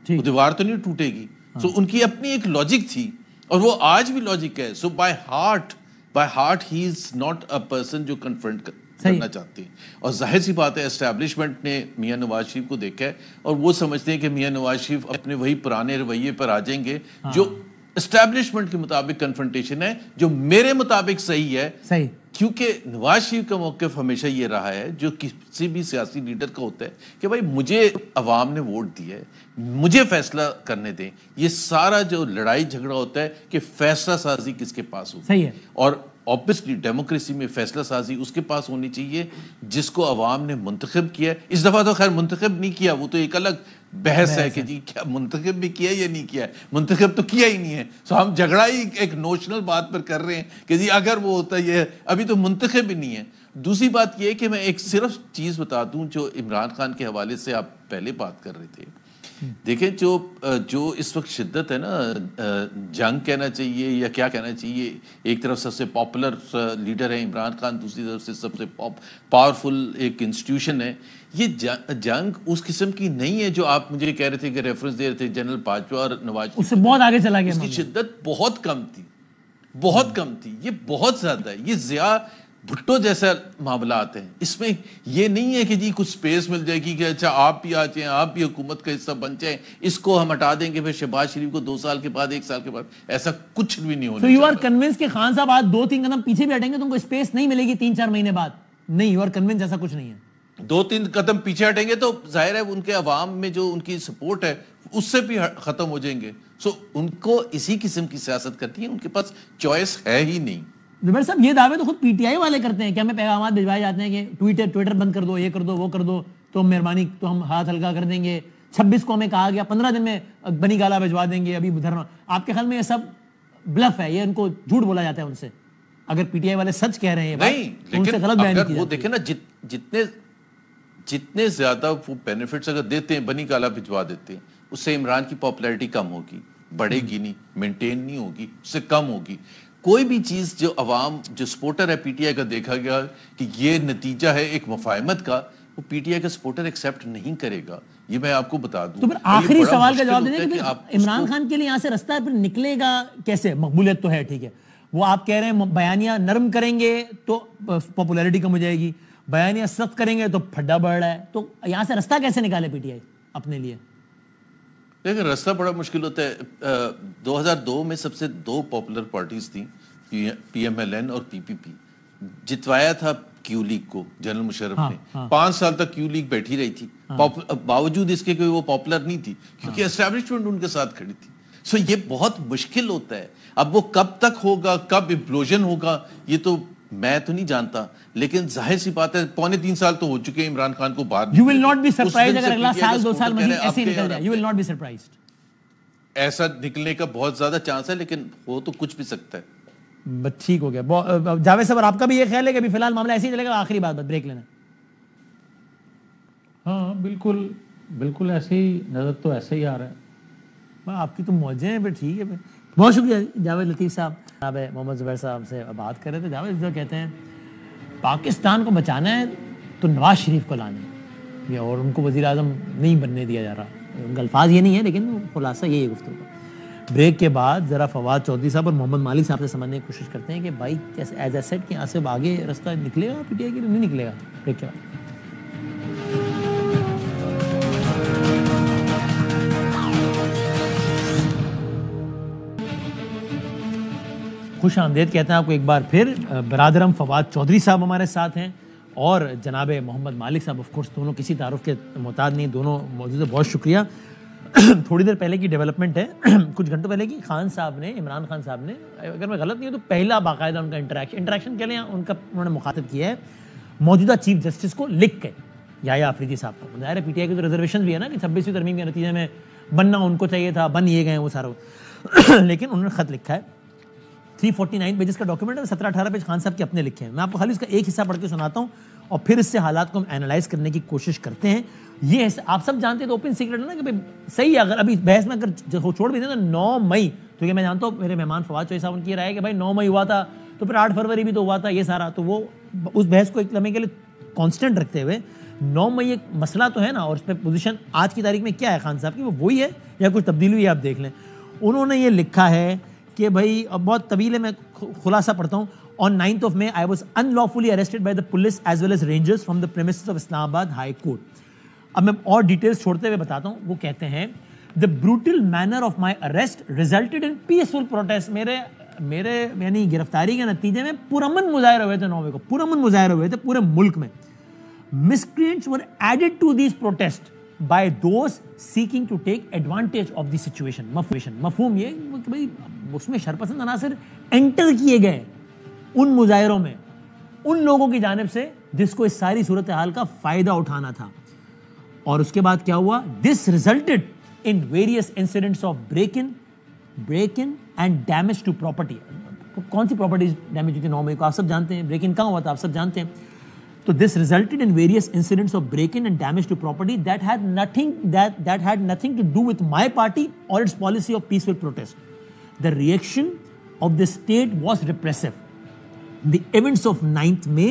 وہ دیوار تو نہیں ٹوٹے گی. سو ان کی اپنی ایک لاجک تھی, اور وہ آج بھی لاجک ہے. So by heart he is not a person جو کنفرنٹ کرنا چاہتے ہیں. اور ظاہر سی بات ہے اسٹیبلشمنٹ نے میاں نواز شریف کو دیکھا ہے, اور وہ سمجھتے ہیں کہ میاں نواز شریف اپنے وہی پرانے رویے پر آ جائیں گے جو اسٹیبلشمنٹ کے مطابق کنفرنٹیشن ہے, جو میرے مطابق صحیح ہے. کیونکہ نواز شریف کا موقف ہمیشہ یہ رہا ہے جو کسی بھی سیاسی لیڈر کا ہوتا ہے کہ بھائی مجھے عوام نے ووٹ دیا ہے, مجھے فیصلہ کرنے دیں. یہ سارا جو لڑائی جھگڑا ہوتا ہے کہ فیصلہ سازی کس کے پاس ہو, صحیح ہے, اور obviously ڈیموکریسی میں فیصلہ سازی اس کے پاس ہونی چاہیے جس کو عوام نے منتخب کیا ہے. اس دفعہ تو خیر منتخب نہیں کیا, وہ تو ایک الگ بحث ہے کہ جی کیا منتخب بھی کیا یا نہیں کیا ہے. منتخب تو کیا ہی نہیں ہے, سو ہم جھگڑا ہی ایک نوشنل بات پر کر رہے ہیں کہ جی اگر وہ ہوتا یہ, ابھی تو منتخب ہی نہیں ہے. دوسری بات یہ ہے کہ میں ایک صرف چیز بتا دوں جو عمران خان کے حوالے سے آپ پہلے بات کر رہے تھے. دیکھیں جو اس وقت شدت ہے نا, جنگ کہنا چاہیے یا کیا کہنا چاہیے, ایک طرف سب سے پاپولر لیڈر ہے عمران خان, دوسری طرف سے سب سے پاورفل ایک انسٹیٹیوشن ہے. یہ جنگ اس قسم کی نہیں ہے جو آپ مجھے کہہ رہے تھے کہ ریفرنس دے رہے تھے جنرل باجوہ اور نواز, اس سے بہت آگے چلا گیا. اس کی شدت بہت کم تھی, بہت کم تھی. یہ بہت زیادہ ہے, یہ ضیاء بھٹو جیسا معاملات ہیں. اس میں یہ نہیں ہے کہ جی کچھ سپیس مل جائے گی کہ اچھا آپ بھی آ جائیں, آپ بھی حکومت کا حصہ بن جائیں, اس کو ہم ہٹا دیں گے پھر شہباز شریف کو 2 سال کے بعد 1 سال کے بعد. ایسا کچھ بھی نہیں ہونا. So you are convinced کہ خان صاحب آج 2-3 قدم پیچھے بھی ہٹیں گے تم کو اسپیس نہیں ملے گی 3-4 مہینے بعد؟ نہیں, you are convinced ایسا کچھ نہیں ہے. 2-3 قدم پیچھے ہٹیں گے تو ظاہر ہے ان کے عوام میں جو ان کی سپورٹ ہے اس سے بھی ختم ہو جائیں گے. سو ان کو اسی قسم کی سیاست کرتی ہے, ان کے پاس چوائس ہے ہی نہیں. زبیر صاحب یہ دعوے تو خود پی ٹی آئی والے کرتے ہیں کہ ہمیں پیغامات بھجوائے جاتے ہیں کہ ٹویٹر بند کر دو, یہ کر دو, وہ کر دو, تو مہربانی تو ہم ہاتھ ہلکا کر دیں گے. 26 کو ہمیں کہا گیا 15 دن میں بنی گالا بھجوا دیں گے. ابھی دھرنا, آپ کے خیال میں یہ سب بلف ہے, یہ ان کو جھوٹ بولا جاتا ہے ان سے؟ اگر پی ٹی آئی والے سچ کہہ رہے ہیں نہیں, لیکن اگر وہ دیکھیں نا جتنے زیادہ وہ بینیفٹس اگر دیتے ہیں, بنی گالا بھجوا دیتے ہیں, اس سے عمران کی پاپولیرٹی کم ہوگی, بڑھے گی نہیں, مینٹین نہیں ہوگی, اس سے کم ہوگی. کوئی بھی چیز جو عوام جو سپورٹر ہے پی ٹی آئی کا دیکھا گیا کہ یہ نتیجہ ہے ایک مفاہمت کا, وہ پی ٹی آئی کا سپورٹر ایکسیپٹ نہیں کرے گا. یہ میں آپ کو بتا دوں. تو پھر آخری سوال کا جواب دیں کہ عمران خان کے لیے یہاں سے رستہ پھر نکلے گا کیسے؟ مقبولیت تو ہے, ٹھیک ہے, وہ آپ کہہ رہے ہیں بیانیہ نرم کریں گے تو پاپولیرٹی کم ہو جائے گی, بیانیہ سخت کریں گے تو پھڈا بڑھ رہا ہے, تو یہاں سے رستہ کیسے نکالے پی ٹی آئی اپنے لیے؟ لیکن راستہ بڑا مشکل ہوتا ہے. 2002 میں سب سے 2 پاپولر پارٹیز تھیں, پی ایم ایل این اور پی پی پی. جتوایا تھا کیو لیگ کو جنرل مشرف نے, 5 سال تک کیو لیگ بیٹھی رہی تھی, باوجود اس کے کہ وہ پاپولر نہیں تھی کیونکہ اسٹیبلشمنٹ ان کے ساتھ کھڑی تھی. سو یہ بہت مشکل ہوتا ہے. اب وہ کب تک ہوگا, کب امپلوژن ہوگا, یہ تو میں تو نہیں جانتا, لیکن ظاہر سی بات ہے 2.5 سال تو ہو چکے ہیں عمران خان کو باہر. You will not be surprised اگر اگلا سال 2 سال مزید ایسے نکل جائے. You will not be surprised. ایسا نکلنے کا بہت زیادہ چانس ہے, لیکن ہو تو کچھ بھی سکتا ہے. بس ٹھیک ہو گیا. جاوید صاحب آپ کا بھی یہ خیال ہے کہ ابھی فی الحال معاملہ ایسے ہی چلے گا؟ آخری بات بریک لینا. ہاں بالکل ایسے ہی, نظر تو ایسے ہی آ رہا ہے. آپ کی تو موجیں ہیں, پھر ٹھیک ہے. بہت شکریہ جاوید لطیف صاحب. جناب محمد زبیر صاحب سے بات کر رہے تھے. جاوید جو کہتے ہیں پاکستان کو بچانا ہے تو نواز شریف کو لانا ہے, اور ان کو وزیر اعظم نہیں بننے دیا جا رہا. ان کا الفاظ یہ نہیں ہے, لیکن خلاصہ یہی ہے گفتگو کا. بریک کے بعد ذرا فواد چودھری صاحب اور محمد مالک صاحب سے سمجھنے کی کوشش کرتے ہیں کہ بھائی ایز اے سیٹ کہ یہاں سے آگے رستہ نکلے گا پی ٹی آئی کے, نہیں نکلے گا. بریک کے بعد خوش آمدید کہتے ہیں آپ کو ایک بار پھر. برادرم فواد چودھری صاحب ہمارے ساتھ ہیں اور جناب محمد مالک صاحب. آف کورس دونوں کسی تعارف کے محتاج نہیں, دونوں موجود ہیں. بہت شکریہ. تھوڑی دیر پہلے کی ڈیولپمنٹ ہے, کچھ گھنٹوں پہلے کی, خان صاحب نے, عمران خان صاحب نے, اگر میں غلط نہیں ہوں تو پہلا باقاعدہ ان کا انٹریکشن کے لیے انہوں نے مخاطب کیا ہے موجودہ چیف جسٹس کو لکھ کے, یحییٰ آفریدی صاحب کو. ظاہر ہے پی ٹی آئی کی تو ریزرویشن بھی ہے نا کہ 26ویں ترمیم کے نتیجے میں بننا ان کو چاہیے تھا, بن یہ گئے وہ سارا, لیکن انہوں نے خط لکھا ہے 349 پیجز کا ڈاکیومنٹ ہے, 17-18 پیج خان صاحب کے اپنے لکھے ہیں. میں آپ کو خالی اس کا ایک حصہ پڑھ کے سناتا ہوں اور پھر اس سے حالات کو ہم اینالائز کرنے کی کوشش کرتے ہیں. یہ آپ سب جانتے ہیں تو اوپن سیکرٹ ہے نا کہ صحیح ہے, اگر ابھی بحث میں اگر چھوڑ بھی دیں تو 9 مئی, تو یہ میں جانتا ہوں میرے مہمان فواد چوہدری صاحب ان کی رائے ہے کہ بھائی 9 مئی ہوا تھا تو پھر 8 فروری بھی تو ہوا تھا یہ سارا, تو وہ اس بحث کو ایک لمحے کے لیے کانسٹنٹ رکھتے ہوئے 9 مئی ایک مسئلہ تو ہے نا, اور اس پہ پوزیشن آج کی تاریخ میں کیا ہے خان صاحب کی, وہ وہی ہے یا کچھ تبدیلی ہوئی ہے آپ دیکھ لیں. انہوں نے یہ لکھا ہے کہ بھائی, اب بہت طویل ہے, میں خلاصہ پڑھتا ہوں. On 9th of May, I was unlawfully arrested by the police as well as rangers from the premises of Islamabad High Court. اب میں اور ڈیٹیلز چھوڑتے ہوئے بتاتا ہوں. وہ کہتے ہیں the brutal manner of my arrest resulted in peaceful protest. میرے یعنی گرفتاری کے نتیجے میں پرامن مظاہرے ہوئے تھے 9 مئی کو, پرامن مظاہرے ہوئے تھے پورے ملک میں. Miscreants were added to these protests by those seeking to take advantage of the situation. مفہوم یہ کہ بھائی اس میں شرپسند عناصر انٹر کیے گئے ان مظاہروں میں ان لوگوں کی جانب سے جس کو اس ساری صورتحال کا فائدہ اٹھانا تھا. اور اس کے بعد کیا ہوا, this resulted in various incidents of break-in and damage to property. کون سی پراپرٹیز ڈیمیج ہوئی تھی 9 مئی کو آپ سب جانتے ہیں, بریک ان کہاں ہوا تھا آپ سب جانتے ہیں. تو this resulted in various incidents of break-in and damage to property that had nothing to do with my party or its policy of peaceful protest. The reaction of the state was repressive. The events of 9th May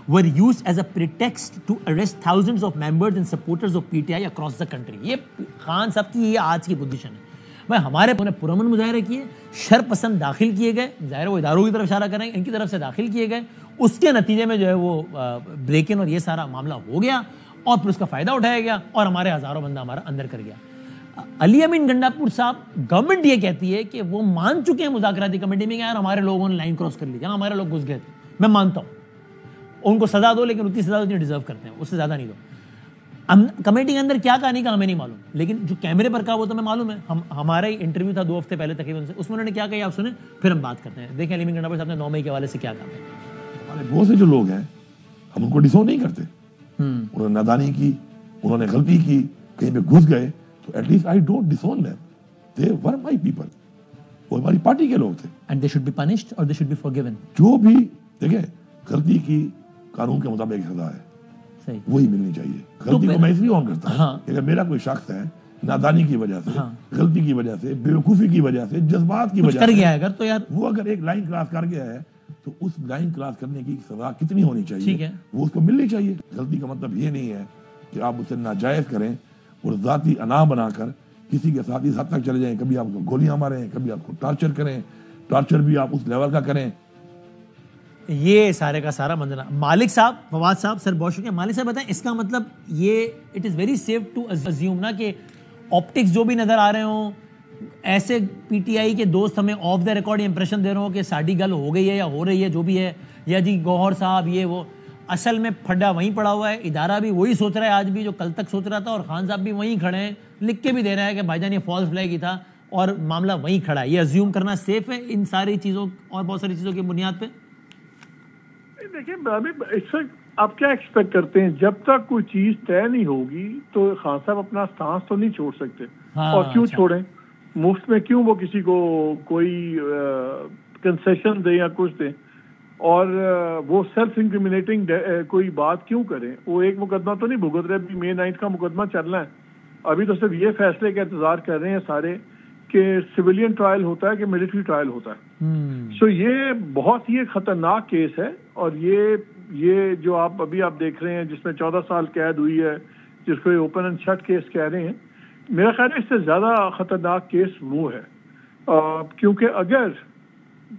were used as a pretext to arrest thousands of members and supporters of PTI across the country. یہ خان صاحب کی یہ آج کی position ہے. بھائی ہمارے پرامن مظاہرے کیے, شر پسند داخل کیے گئے, ظاہر وہ اداروں کی طرف اشارہ کریں, ان کی طرف سے داخل کیے گئے, اس کے نتیجے میں جو ہے وہ بریک ان اور یہ سارا معاملہ ہو گیا اور پھر اس کا فائدہ اٹھایا گیا اور ہمارے ہزاروں بندہ ہمارا اندر کر گیا. علی امین گنڈاپور صاحب, گورنمنٹ یہ کہتی ہے کہ وہ مان چکے ہیں مذاکراتی کمیٹی میں کہ یار ہمارے لوگوں نے لائن کراس کر لی, ہمارے لوگ گھس گئے تھے. میں مانتا ہوں ان کو سزا دو, لیکن اتنی سزا اتنی ڈیزرو کرتے ہیں, اس سے زیادہ نہیں دو. کمیٹی کے اندر کیا کہانی کا ہمیں نہیں معلوم, لیکن جو کیمرے پر کہا وہ تو ہمیں معلوم ہے. ہمارا ہی انٹرویو تھا 2 ہفتے پہلے تقریباً سے, اس میں انہوں نے کیا کہا آپ سنیں, پھر ہم بات کرتے ہیں. دیکھیں علی امین گنڈاپور صاحب نے 9 مئی کے حوالے سے کیا کہا. ہمارے بہت سے جو لوگ ہیں ہم ان کو ڈسون نہیں کرتے, انہوں نے نادانی کی, انہوں نے غلطی کی, کہیں پہ گھس گئے, تو at least I don't disown them, they were my people, وہ ہماری پارٹی کے لوگ تھے. And they should be punished اور دے شوڈ بی فارگیون. جو بھی دیکھیں غلطی کی قانون کے مطابق سزا ہے, وہی ملنی چاہیے. غلطی کو میں اس لیے کرتا ہوں کہ اگر میرا کوئی شخص ہے نادانی کی وجہ سے, غلطی کی وجہ سے, بیوقوفی کی وجہ سے, جذبات کی وجہ سے اگر تو یار وہ اگر ایک لائن کراس کر گیا ہے تو اس لائن کراس کرنے کی سزا کتنی ہونی چاہیے, وہ اس کو ملنی چاہیے. غلطی کا مطلب یہ نہیں ہے کہ آپ اسے ناجائز کریں اور ذاتی انا بنا کر کسی کے ساتھ اس حد تک چلے جائیں, کبھی آپ کو گولیاں ماریں, کبھی آپ کو ٹارچر کریں, ٹارچر بھی آپ اس لیول کا کریں. یہ سارے کا سارا منظر. مالک صاحب, فواد صاحب, سر بہت شکریہ. مالک صاحب بتائیں اس کا مطلب یہ it is very safe to assume نا کہ آپٹکس جو بھی نظر آ رہے ہوں, ایسے پی ٹی آئی کے دوست ہمیں آف دا ریکارڈ امپریشن دے رہے ہوں کہ ساڑھی گل ہو گئی ہے یا ہو رہی ہے جو بھی ہے, یا جی گوہر صاحب یہ وہ, اصل میں پھڈا وہیں پڑا ہوا ہے. ادارہ بھی وہی سوچ رہا ہے آج بھی جو کل تک سوچ رہا تھا, اور خان صاحب بھی وہیں کھڑے ہیں, لکھ کے بھی دے رہا ہے کہ بھائی جان یہ فالس فلیگ ہی تھا اور معاملہ وہیں کھڑا ہے. یہ ازیوم کرنا سیف ہے ان ساری چیزوں اور بہت ساری چیزوں کی بنیاد پہ. دیکھیں اس وقت آپ کیا ایکسپیکٹ کرتے ہیں, جب تک کوئی چیز طے نہیں ہوگی تو خان صاحب اپنا سانس تو نہیں چھوڑ سکتے. اور کیوں چھوڑیں, مفت میں کیوں وہ کسی کو کوئی کنسیشن دیں یا کچھ دیں, اور وہ سیلف انکریمنیٹنگ کوئی بات کیوں کریں. وہ ایک مقدمہ تو نہیں بھگت رہے, ابھی May 9 کا مقدمہ چلنا ہے. ابھی تو صرف یہ فیصلے کا انتظار کر رہے ہیں سارے کہ سویلین ٹرائل ہوتا ہے کہ ملٹری ٹرائل ہوتا ہے. سو یہ بہت ہی خطرناک کیس ہے, اور یہ جو آپ دیکھ رہے ہیں جس میں 14 سال قید ہوئی ہے, جس کو اوپن اینڈ شٹ کیس کہہ رہے ہیں, میرا خیال ہے اس سے زیادہ خطرناک کیس وہ ہے. کیونکہ اگر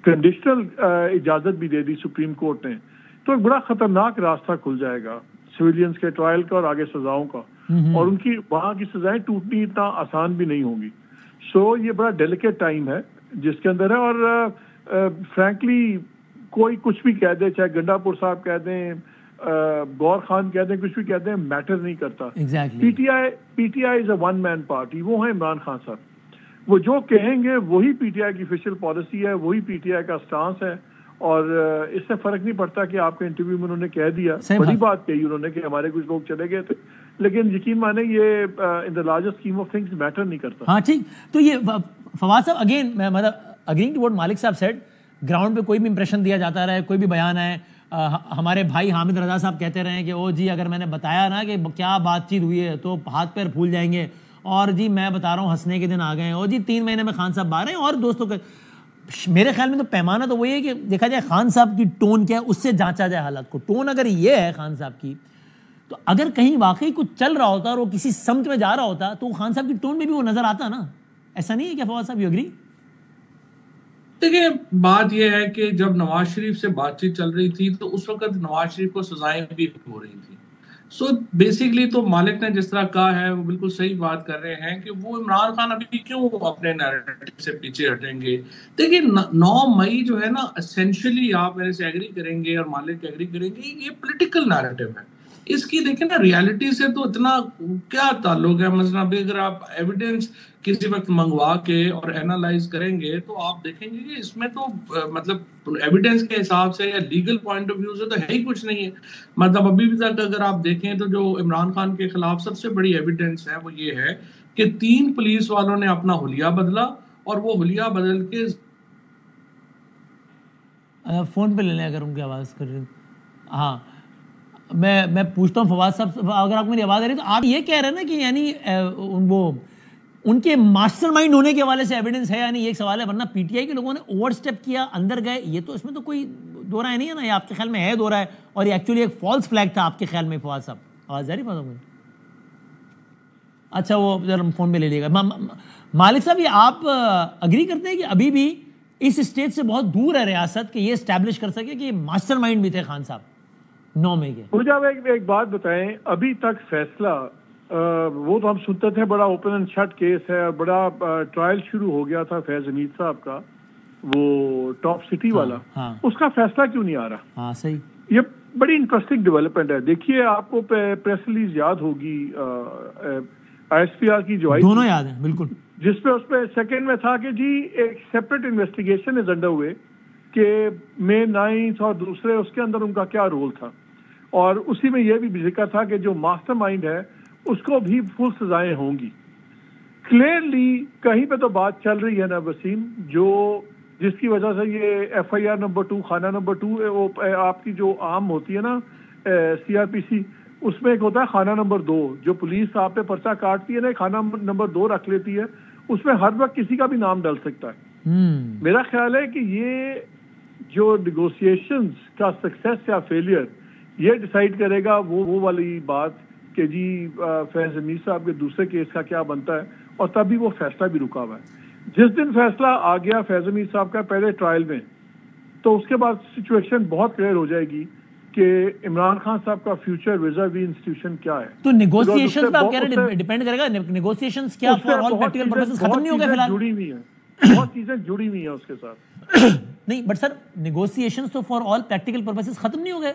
کنڈیشنل اجازت بھی دے دی سپریم کورٹ نے تو ایک بڑا خطرناک راستہ کھل جائے گا سویلینز کے ٹرائل کا اور آگے سزاؤں کا, اور ان کی وہاں کی سزائیں ٹوٹنی اتنا آسان بھی نہیں ہوں گی. سو یہ بڑا ڈیلیکیٹ ٹائم ہے جس کے اندر ہے, اور فرینکلی کوئی کچھ بھی کہہ دے, چاہے گنڈا پور صاحب کہہ دیں, غور خان کہہ دیں, کچھ بھی کہہ دیں, میٹر نہیں کرتا. PTI is a one man ون مین پارٹی, وہ ہیں عمران خان صاحب. وہ جو کہیں گے وہی پی ٹی آئی کی آفیشیل پالیسی ہے, وہی پی ٹی آئی کا سٹانس ہے, اور اس سے فرق نہیں پڑتا کہ آپ کے انٹرویو میں انہوں نے کہہ دیا, بڑی بات کہی انہوں نے کہ ہمارے کچھ لوگ چلے گئے تھے, لیکن یقین مانے یہ in the largest scheme of things matter نہیں کرتا. ہاں ٹھیک. تو یہ فواد صاحب اگین مطلب اگین ٹو واٹ مالک صاحب سیڈ, گراؤنڈ پہ کوئی بھی امپریشن دیا جاتا رہے, کوئی بھی بیان ہے, ہمارے بھائی حامد رضا صاحب کہتے رہے کہ او جی اگر میں نے بتایا نا کہ کیا بات چیت ہوئی ہے تو ہاتھ پیر پھول جائیں گے, اور جی میں بتا رہا ہوں ہنسنے کے دن آ گئے, اور جی 3 مہینے میں خان صاحب باہر ہیں. اور دوستوں کے میرے خیال میں تو پیمانہ تو وہی ہے کہ دیکھا جائے خان صاحب کی ٹون کیا ہے, اس سے جانچا جائے حالات کو. ٹون اگر یہ ہے خان صاحب کی, تو اگر کہیں واقعی کچھ چل رہا ہوتا اور وہ کسی سمت میں جا رہا ہوتا تو خان صاحب کی ٹون میں بھی وہ نظر آتا نا. ایسا نہیں ہے کیا فواد صاحب, یو ایگری؟ دیکھیں بات یہ ہے کہ جب نواز شریف سے بات چیت چل رہی تھی تو اس وقت نواز شریف کو سزائیں بھی ہو رہی تھی. سو بیسکلی تو مالک نے جس طرح کہا ہے وہ بالکل صحیح بات کر رہے ہیں کہ وہ عمران خان ابھی کیوں اپنے نیریٹو سے پیچھے ہٹیں گے. دیکھیں 9 مئی جو ہے نا اسینشلی آپ میرے سے ایگری کریں گے اور مالک ایگری کریں گے, یہ پولیٹیکل نیریٹو ہے. اس کی دیکھیں نا ریالٹی سے تو اتنا کیا تعلق ہے. مثلا اگر آپ ایویڈنس کسی وقت منگوا کے اور اینالائز کریں گے تو آپ دیکھیں گے کہ اس میں تو مطلب ایویڈنس کے حساب سے یا لیگل پوائنٹ آف ویو سے تو ہے ہی کچھ نہیں ہے. مطلب ابھی بھی تک اگر آپ دیکھیں تو جو عمران خان کے خلاف سب سے بڑی ایویڈنس ہے وہ یہ ہے کہ 3 پولیس والوں نے اپنا حلیہ بدلا, اور وہ حلیہ بدل کے فون پہ لے لیں اگر ان کی آواز کر رہے. ہاں میں پوچھتا ہوں فواد صاحب, اگر آپ کو میری آواز آ رہی ہے تو آپ یہ کہہ رہے ہیں نا کہ یعنی وہ ان کے ماسٹر مائنڈ ہونے کے حوالے سے ایویڈنس ہے, یعنی ایک سوال ہے, ورنہ پی ٹی آئی کے لوگوں نے اوور اسٹیپ کیا, اندر گئے, یہ تو اس میں تو کوئی دو رائے نہیں ہے نا. یہ آپ کے خیال میں ہے دو رائے, اور یہ ایکچولی ایک فالس فلیگ تھا آپ کے خیال میں فواد صاحب. آواز جاری فواد صاحب؟ اچھا وہ ذرا فون پہ لے لیے گا. مالک صاحب یہ آپ اگری کرتے ہیں کہ ابھی بھی اس اسٹیج سے بہت دور ہے ریاست کہ یہ اسٹیبلش کر سکے کہ یہ ماسٹر مائنڈ بھی تھے خان صاحب 9 مئی کے؟ مجھے آپ ایک بات بتائیں, ابھی تک فیصلہ وہ تو ہم سنتے تھے بڑا اوپن اینڈ شٹ کیس ہے, بڑا ٹرائل شروع ہو گیا تھا فیض حمید صاحب کا, وہ ٹاپ سٹی والا, اس کا فیصلہ کیوں نہیں آ رہا؟ ہاں صحیح, یہ بڑی انٹرسٹنگ ڈیولپمنٹ ہے. دیکھیے آپ کو پریس ریلیز یاد ہوگی آئی ایس پی آر کی جو آئی, دونوں یاد ہیں بالکل, جس پہ اس پہ سیکنڈ میں تھا کہ جی ایک سیپریٹ انویسٹیگیشن از انڈر ہوئے کہ مے 9 اور دوسرے اس کے اندر ان کا کیا رول تھا, اور اسی میں یہ بھی ذکر تھا کہ جو ماسٹر مائنڈ ہے اس کو بھی فل سزائیں ہوں گی. کلیئرلی کہیں پہ تو بات چل رہی ہے نا وسیم, جو جس کی وجہ سے یہ ایف آئی آر نمبر 2 خانہ نمبر 2 آپ کی جو عام ہوتی ہے نا سی آر پی سی, اس میں ایک ہوتا ہے خانہ نمبر 2, جو پولیس آپ پہ پرچہ کاٹتی ہے نا, خانہ نمبر 2 رکھ لیتی ہے, اس میں ہر وقت کسی کا بھی نام ڈل سکتا ہے. میرا خیال ہے کہ یہ جو نیگوسیشنز کا سکسیس یا فیلئر یہ ڈیسائیڈ کرے گا وہ والی بات کہ جی فیض حمید صاحب کے دوسرے کیس کا کیا بنتا ہے, اور تبھی وہ فیصلہ بھی رکا ہوا ہے. جس دن فیصلہ آ گیا فیض حمید صاحب کا پہلے ٹرائل میں, تو اس کے بعد سچویشن بہت کلیئر ہو جائے گی کہ عمران خان صاحب کا فیوچر وزروی انسٹیٹیوشن کیا ہے. تو نیگوسیشنز پہ آپ کہہ رہے ہیں ڈیپینڈ کرے گا, نیگوسیشنز کیا فار آل پریکٹیکل پرپسز ختم نہیں ہو گئے فی الحال؟ جڑی ہوئی ہیں, بہت چیزیں جڑی ہوئی ہیں اس کے ساتھ. نہیں بٹ سر نیگوسیشنز تو فار آل پریکٹیکل پرپسز ختم نہیں ہو گئے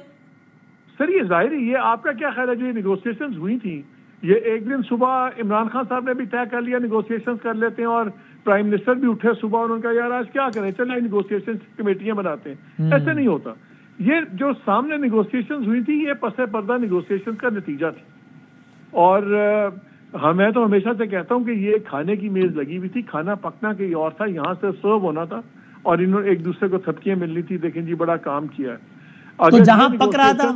سر. یہ ظاہر ہے, یہ آپ کا کیا خیال ہے جو یہ نیگوسیشنز ہوئی تھیں, یہ ایک دن صبح عمران خان صاحب نے بھی طے کر لیا نیگوسیشنز کر لیتے ہیں, اور پرائم منسٹر بھی اٹھے صبح اور ان کا یار آج کیا کریں, چلیں نیگوسیشن کمیٹیاں بناتے ہیں. ایسے نہیں ہوتا. یہ جو سامنے نیگوسیشنز ہوئی تھی یہ پس پردہ نیگوسیشن کا نتیجہ تھی, اور میں تو ہمیشہ سے کہتا ہوں کہ یہ کھانے کی میز لگی ہوئی تھی, کھانا پکنا کہیں اور تھا, یہاں سے سرو ہونا تھا, اور انہوں نے ایک دوسرے کو تھپکیاں ملنی تھی, دیکھیں جی بڑا کام کیا ہے. تو جہاں پک رہا تھا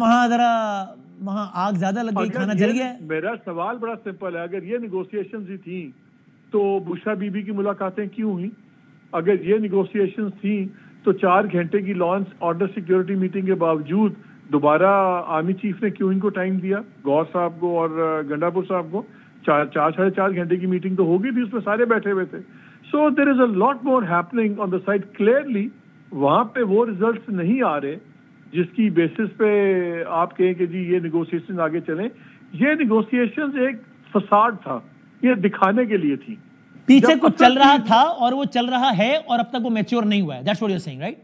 وہاں آگ زیادہ لگ گئی, کھانا جل گیا. میرا سوال بڑا سمپل ہے, اگر یہ نیگوسیشنز ہی تھیں تو بشرا بی بی کی ملاقاتیں کیوں ہوئی؟ اگر یہ نیگوسیشنز تھیں تو 4 گھنٹے کی لانچ آرڈر سیکیورٹی میٹنگ کے باوجود دوبارہ آرمی چیف نے کیوں ان کو ٹائم دیا, گور صاحب کو اور گنڈاپور صاحب کو؟ 4.5 گھنٹے کی میٹنگ تو ہوگی تھی, اس میں سارے بیٹھے ہوئے تھے. So there is a lot more happening on the side. Clearly وہاں پہ وہ ریزلٹس نہیں آ رہے جس کی بیسس پہ آپ کہیں کہ جی یہ نیگوسیشن آگے چلیں. یہ نیگوسیشنز ایک فساد تھا, یہ دکھانے کے لیے تھی. پیچھے کچھ چل رہا تھا اور وہ چل رہا ہے اور اب تک وہ میچور نہیں ہوا ہے. That's what you're saying, right?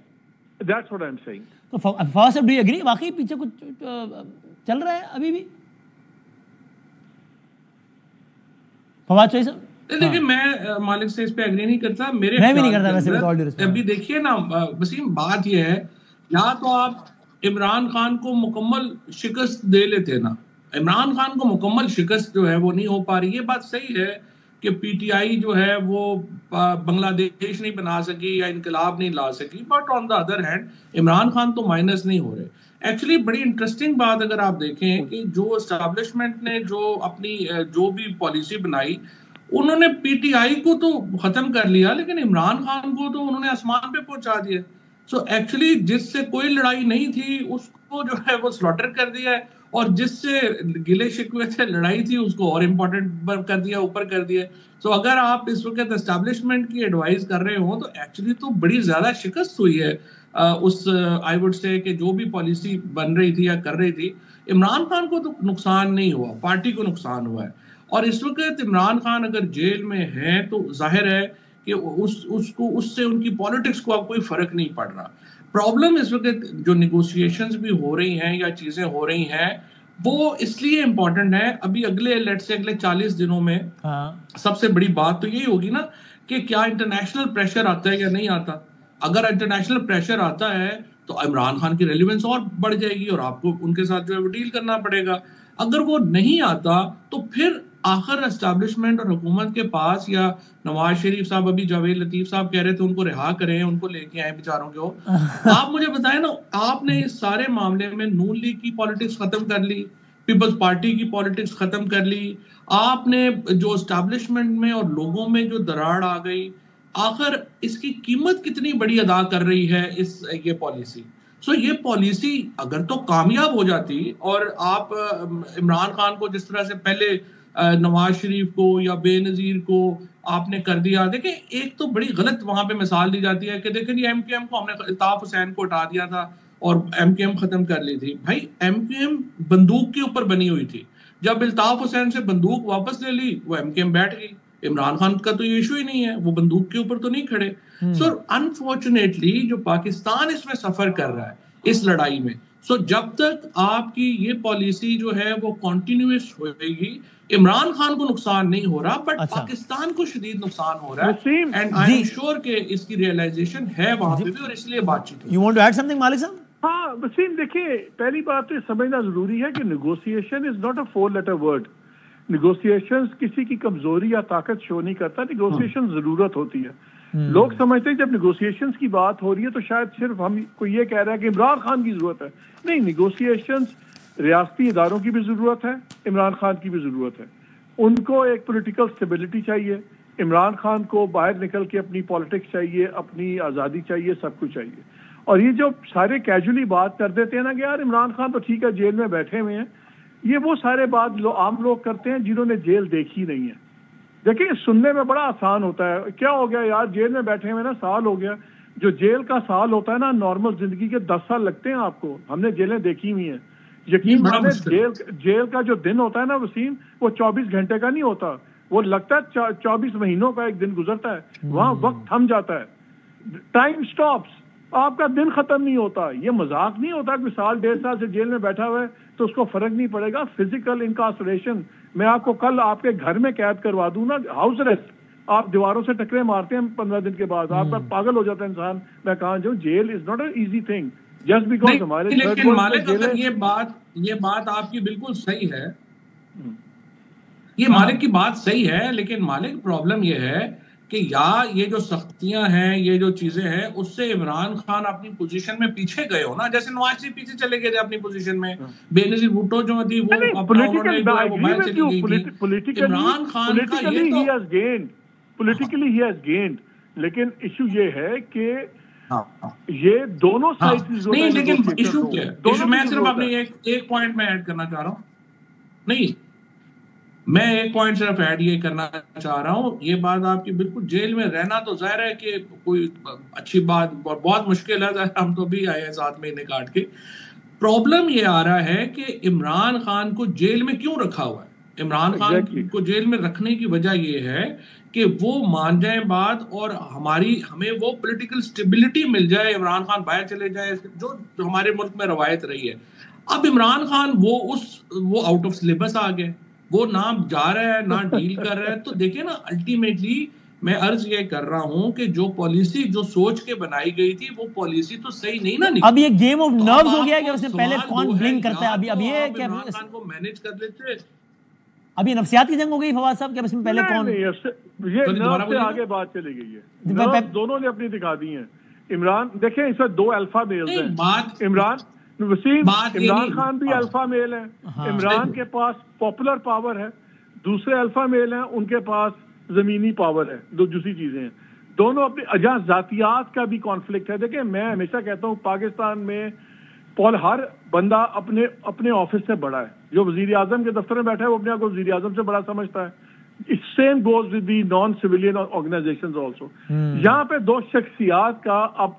That's what I'm saying. تو فواز صاحب, do you agree واقعی پیچھے کچھ چل رہا ہے ابھی بھی؟ فواز چوہی صاحب دیکھیں میں مالک سے اس پہ اگری نہیں کرتا. میرے میں بھی نہیں کرتا ویسے with all due respect. ابھی دیکھیے نا وسیم, بات یہ ہے یا تو آپ عمران خان کو مکمل شکست دے لیتے نا. عمران خان کو مکمل شکست جو ہے وہ نہیں ہو پا رہی. یہ بات صحیح ہے کہ پی ٹی آئی جو ہے وہ بنگلہ دیش نہیں بنا سکی یا انقلاب نہیں لا سکی, but on the other hand Imran Khan تو مائنس نہیں ہو رہے. ایکچولی بڑی انٹرسٹنگ بات اگر آپ دیکھیں کہ جو اسٹیبلشمنٹ نے جو اپنی جو بھی پالیسی بنائی, انہوں نے پی ٹی آئی کو تو ختم کر لیا لیکن عمران خان کو تو انہوں نے آسمان پہ پہنچا دیا. سو ایکچولی جس سے کوئی لڑائی نہیں تھی اس کو جو ہے وہ سلاٹر کر دیا ہے, اور جس سے گلے شکوے سے لڑائی تھی اس کو اور امپورٹنٹ کر دیا, اوپر کر دیا. سو اگر آپ اس وقت اسٹیبلشمنٹ کی ایڈوائز کر رہے ہوں تو ایکچولی تو بڑی زیادہ شکست ہوئی ہے اس آئی وڈ سے کہ جو بھی پالیسی بن رہی تھی یا کر رہی تھی. عمران خان کو تو نقصان نہیں ہوا, پارٹی کو نقصان ہوا ہے. اور اس وقت عمران خان اگر جیل میں ہیں تو ظاہر ہے کہ اس سے ان کی پالیٹکس کو اب کوئی فرق نہیں پڑ رہا. پرابلم اس وقت جو نیگوشیشنز بھی ہو رہی ہیں یا چیزیں ہو رہی ہیں وہ اس لیے امپورٹنٹ ہے. ابھی اگلے 40 دنوں میں سب سے بڑی بات تو یہی ہوگی نا کہ کیا انٹرنیشنل پریشر آتا ہے یا نہیں آتا. اگر انٹرنیشنل پریشر آتا ہے تو عمران خان کی ریلیونس اور بڑھ جائے گی اور آپ کو ان کے ساتھ جو ہے وہ ڈیل کرنا پڑے گا. اگر وہ نہیں آتا تو پھر آخر اسٹیبلشمنٹ اور حکومت کے پاس, یا نواز شریف صاحب, ابھی جاوید لطیف صاحب کہہ رہے تھے ان کو رہا کریں, ان کو لے کے آئے بیچاروں کو. آپ مجھے بتائیں نا, آپ نے اس سارے معاملے میں نون لیگ کی پالیٹکس ختم کر لی, پیپلز پارٹی کی پالیٹکس ختم کر لی, آپ نے جو اسٹیبلشمنٹ میں اور لوگوں میں جو دراڑ آ گئی, آخر اس کی قیمت کتنی بڑی ادا کر رہی ہے یہ پالیسی. سو یہ پالیسی اگر تو کامیاب ہو جاتی اور آپ عمران خان کو جس طرح سے پہلے نواز شریف کو یا بے نظیر کو آپ نے کر دیا. دیکھیں ایک تو بڑی غلط وہاں پہ مثال دی جاتی ہے کہ دیکھیں یہ ایم کیو ایم کو ہم نے الطاف حسین کو ہٹا دیا تھا اور ایم کیو ایم ختم کر لی تھی. بھائی ایم کیو ایم بندوق کے اوپر بنی ہوئی تھی, جب الطاف حسین سے بندوق واپس لے لی وہ ایم کیو ایم بیٹھ گئی. عمران خان کا تو یہ ایشو ہی نہیں ہے, وہ بندوق کے اوپر تو نہیں کھڑے. سو انفارچونیٹلی جو پاکستان اس میں سفر کر رہا ہے اس لڑائی میں, سو جب تک آپ کی یہ پالیسی جو ہے وہ کنٹینیوس ہوئے گی, عمران خان کو نقصان نہیں ہو رہا بٹ پاکستان کو شدید نقصان ہو رہا ہے. اینڈ آئی ایم شیور کہ اس کی ریئلائزیشن ہے وہاں پہ بھی, اور اس لیے بات چیت. You want to add something مالک صاحب؟ ہاں وسیم, دیکھیے پہلی بات تو یہ سمجھنا ضروری ہے کہ negotiation is not a 4 letter word. Negotiation کسی کی کمزوری یا طاقت شو نہیں کرتا, نیگوسیشن ضرورت ہوتی ہے. لوگ سمجھتے ہیں جب نیگوسیشنز کی بات ہو رہی ہے تو شاید صرف ہم کو یہ کہہ رہا ہے کہ عمران خان کی ضرورت ہے. نہیں, نیگوسیشنز ریاستی اداروں کی بھی ضرورت ہے, عمران خان کی بھی ضرورت ہے. ان کو ایک پولیٹیکل سٹیبلٹی چاہیے, عمران خان کو باہر نکل کے اپنی پالیٹکس چاہیے, اپنی آزادی چاہیے, سب کچھ چاہیے. اور یہ جو سارے کیجولی بات کر دیتے ہیں نا کہ یار عمران خان تو ٹھیک ہے جیل میں بیٹھے ہوئے ہیں, یہ وہ سارے بات عام لوگ کرتے ہیں جنہوں نے جیل دیکھی نہیں ہے. دیکھیں سننے میں بڑا آسان ہوتا ہے, کیا ہو گیا یار جیل میں بیٹھے ہوئے نا, سال ہو گیا. جو جیل کا سال ہوتا ہے نا نارمل زندگی کے 10 سال لگتے ہیں آپ کو. ہم نے جیلیں دیکھی ہوئی ہیں, یقین مانے جیل کا جو دن ہوتا ہے نا وسیم, وہ 24 گھنٹے کا نہیں ہوتا, وہ لگتا ہے 24 مہینوں کا ایک دن گزرتا ہے. وہاں وقت تھم جاتا ہے, ٹائم سٹاپس, آپ کا دن ختم نہیں ہوتا. یہ مذاق نہیں ہوتا کہ سال 1.5 سال سے جیل میں بیٹھا ہوا ہے تو اس کو فرق نہیں پڑے گا. فزیکل انکارسریشن, میں آپ کو کل آپ کے گھر میں قید کروا دوں نا, ہاؤس اریسٹ, آپ دیواروں سے ٹکرے مارتے ہیں 15 دن کے بعد, آپ کا پاگل ہو جاتا ہے انسان. میں کہاں جو jail is not a easy thing just because ہمارے. لیکن مالک اگر یہ بات آپ کی بالکل صحیح ہے, یہ مالک کی بات صحیح ہے, لیکن مالک پرابلم یہ ہے کہ یا یہ جو سختیاں ہیں, یہ جو چیزیں ہیں, اس سے عمران خان اپنی پوزیشن میں پیچھے گئے ہو نا, جیسے نواز شریف پیچھے چلے گئے تھے اپنی پوزیشن میں, بے نظیر بھٹو جو تھی وہ باہر چلی گئی تھی. عمران خان کا یہ پولیٹیکلی ہی ہیز گینڈ, لیکن ایشو یہ ہے کہ یہ دونوں سائڈ نہیں, لیکن ایشو کیا ہے, میں صرف اپنی ایک پوائنٹ میں ایڈ کرنا چاہ رہا ہوں. نہیں, میں ایک پوائنٹ صرف ایڈ یہ کرنا چاہ رہا ہوں, یہ بات آپ کی بالکل, جیل میں رہنا تو ظاہر ہے کہ کوئی اچھی بات, بہت مشکل ہے, ہم تو بھی آئے ہیں 7 مہینے کاٹ کے. پرابلم یہ آ رہا ہے کہ عمران خان کو جیل میں کیوں رکھا ہوا ہے. عمران خان کو جیل میں رکھنے کی وجہ یہ ہے کہ وہ مان جائیں بات اور ہمیں وہ پولیٹیکل سٹیبلٹی مل جائے، عمران خان باہر چلے جائے، جو ہمارے ملک میں روایت رہی ہے. اب عمران خان وہ آؤٹ آف سلیبس آ گئے، وہ نہ جا رہا ہے نہ ڈیل کر رہا ہے. تو دیکھیں نا، الٹیمیٹلی میں عرض یہ کر رہا ہوں کہ جو پالیسی جو سوچ کے بنائی گئی تھی وہ پالیسی تو صحیح نہیں نا نکلی. اب یہ گیم آف نروز ہو گیا کہ اس سے پہلے کون بلنک کرتا ہے. اب یہ کہ عمران خان کو مینج کر لیتے. اب یہ نفسیات کی جنگ ہو گئی فواد صاحب کہ اس میں پہلے کون؟ یہ نرو سے آگے بات چلی گئی ہے، دونوں نے اپنی دکھا دی ہیں. عمران دیکھیں اس میں 2 الفا میلز ہیں. عمران خان بھی الفا میل ہے، عمران کے پاس پاپولر پاور ہے. دوسرے الفا میل ہیں، ان کے پاس زمینی پاور ہے. دو دوسری چیزیں ہیں. دونوں اپنی جہاں ذاتیات کا بھی کانفلکٹ ہے. دیکھیں میں ہمیشہ کہتا ہوں پاکستان میں ہر بندہ اپنے آفس سے بڑا ہے. جو وزیر اعظم کے دفتر میں بیٹھا ہے وہ اپنے آپ کو وزیر اعظم سے بڑا سمجھتا ہے. Same goes with the non civilian organizations also. یہاں پہ 2 شخصیات کا اب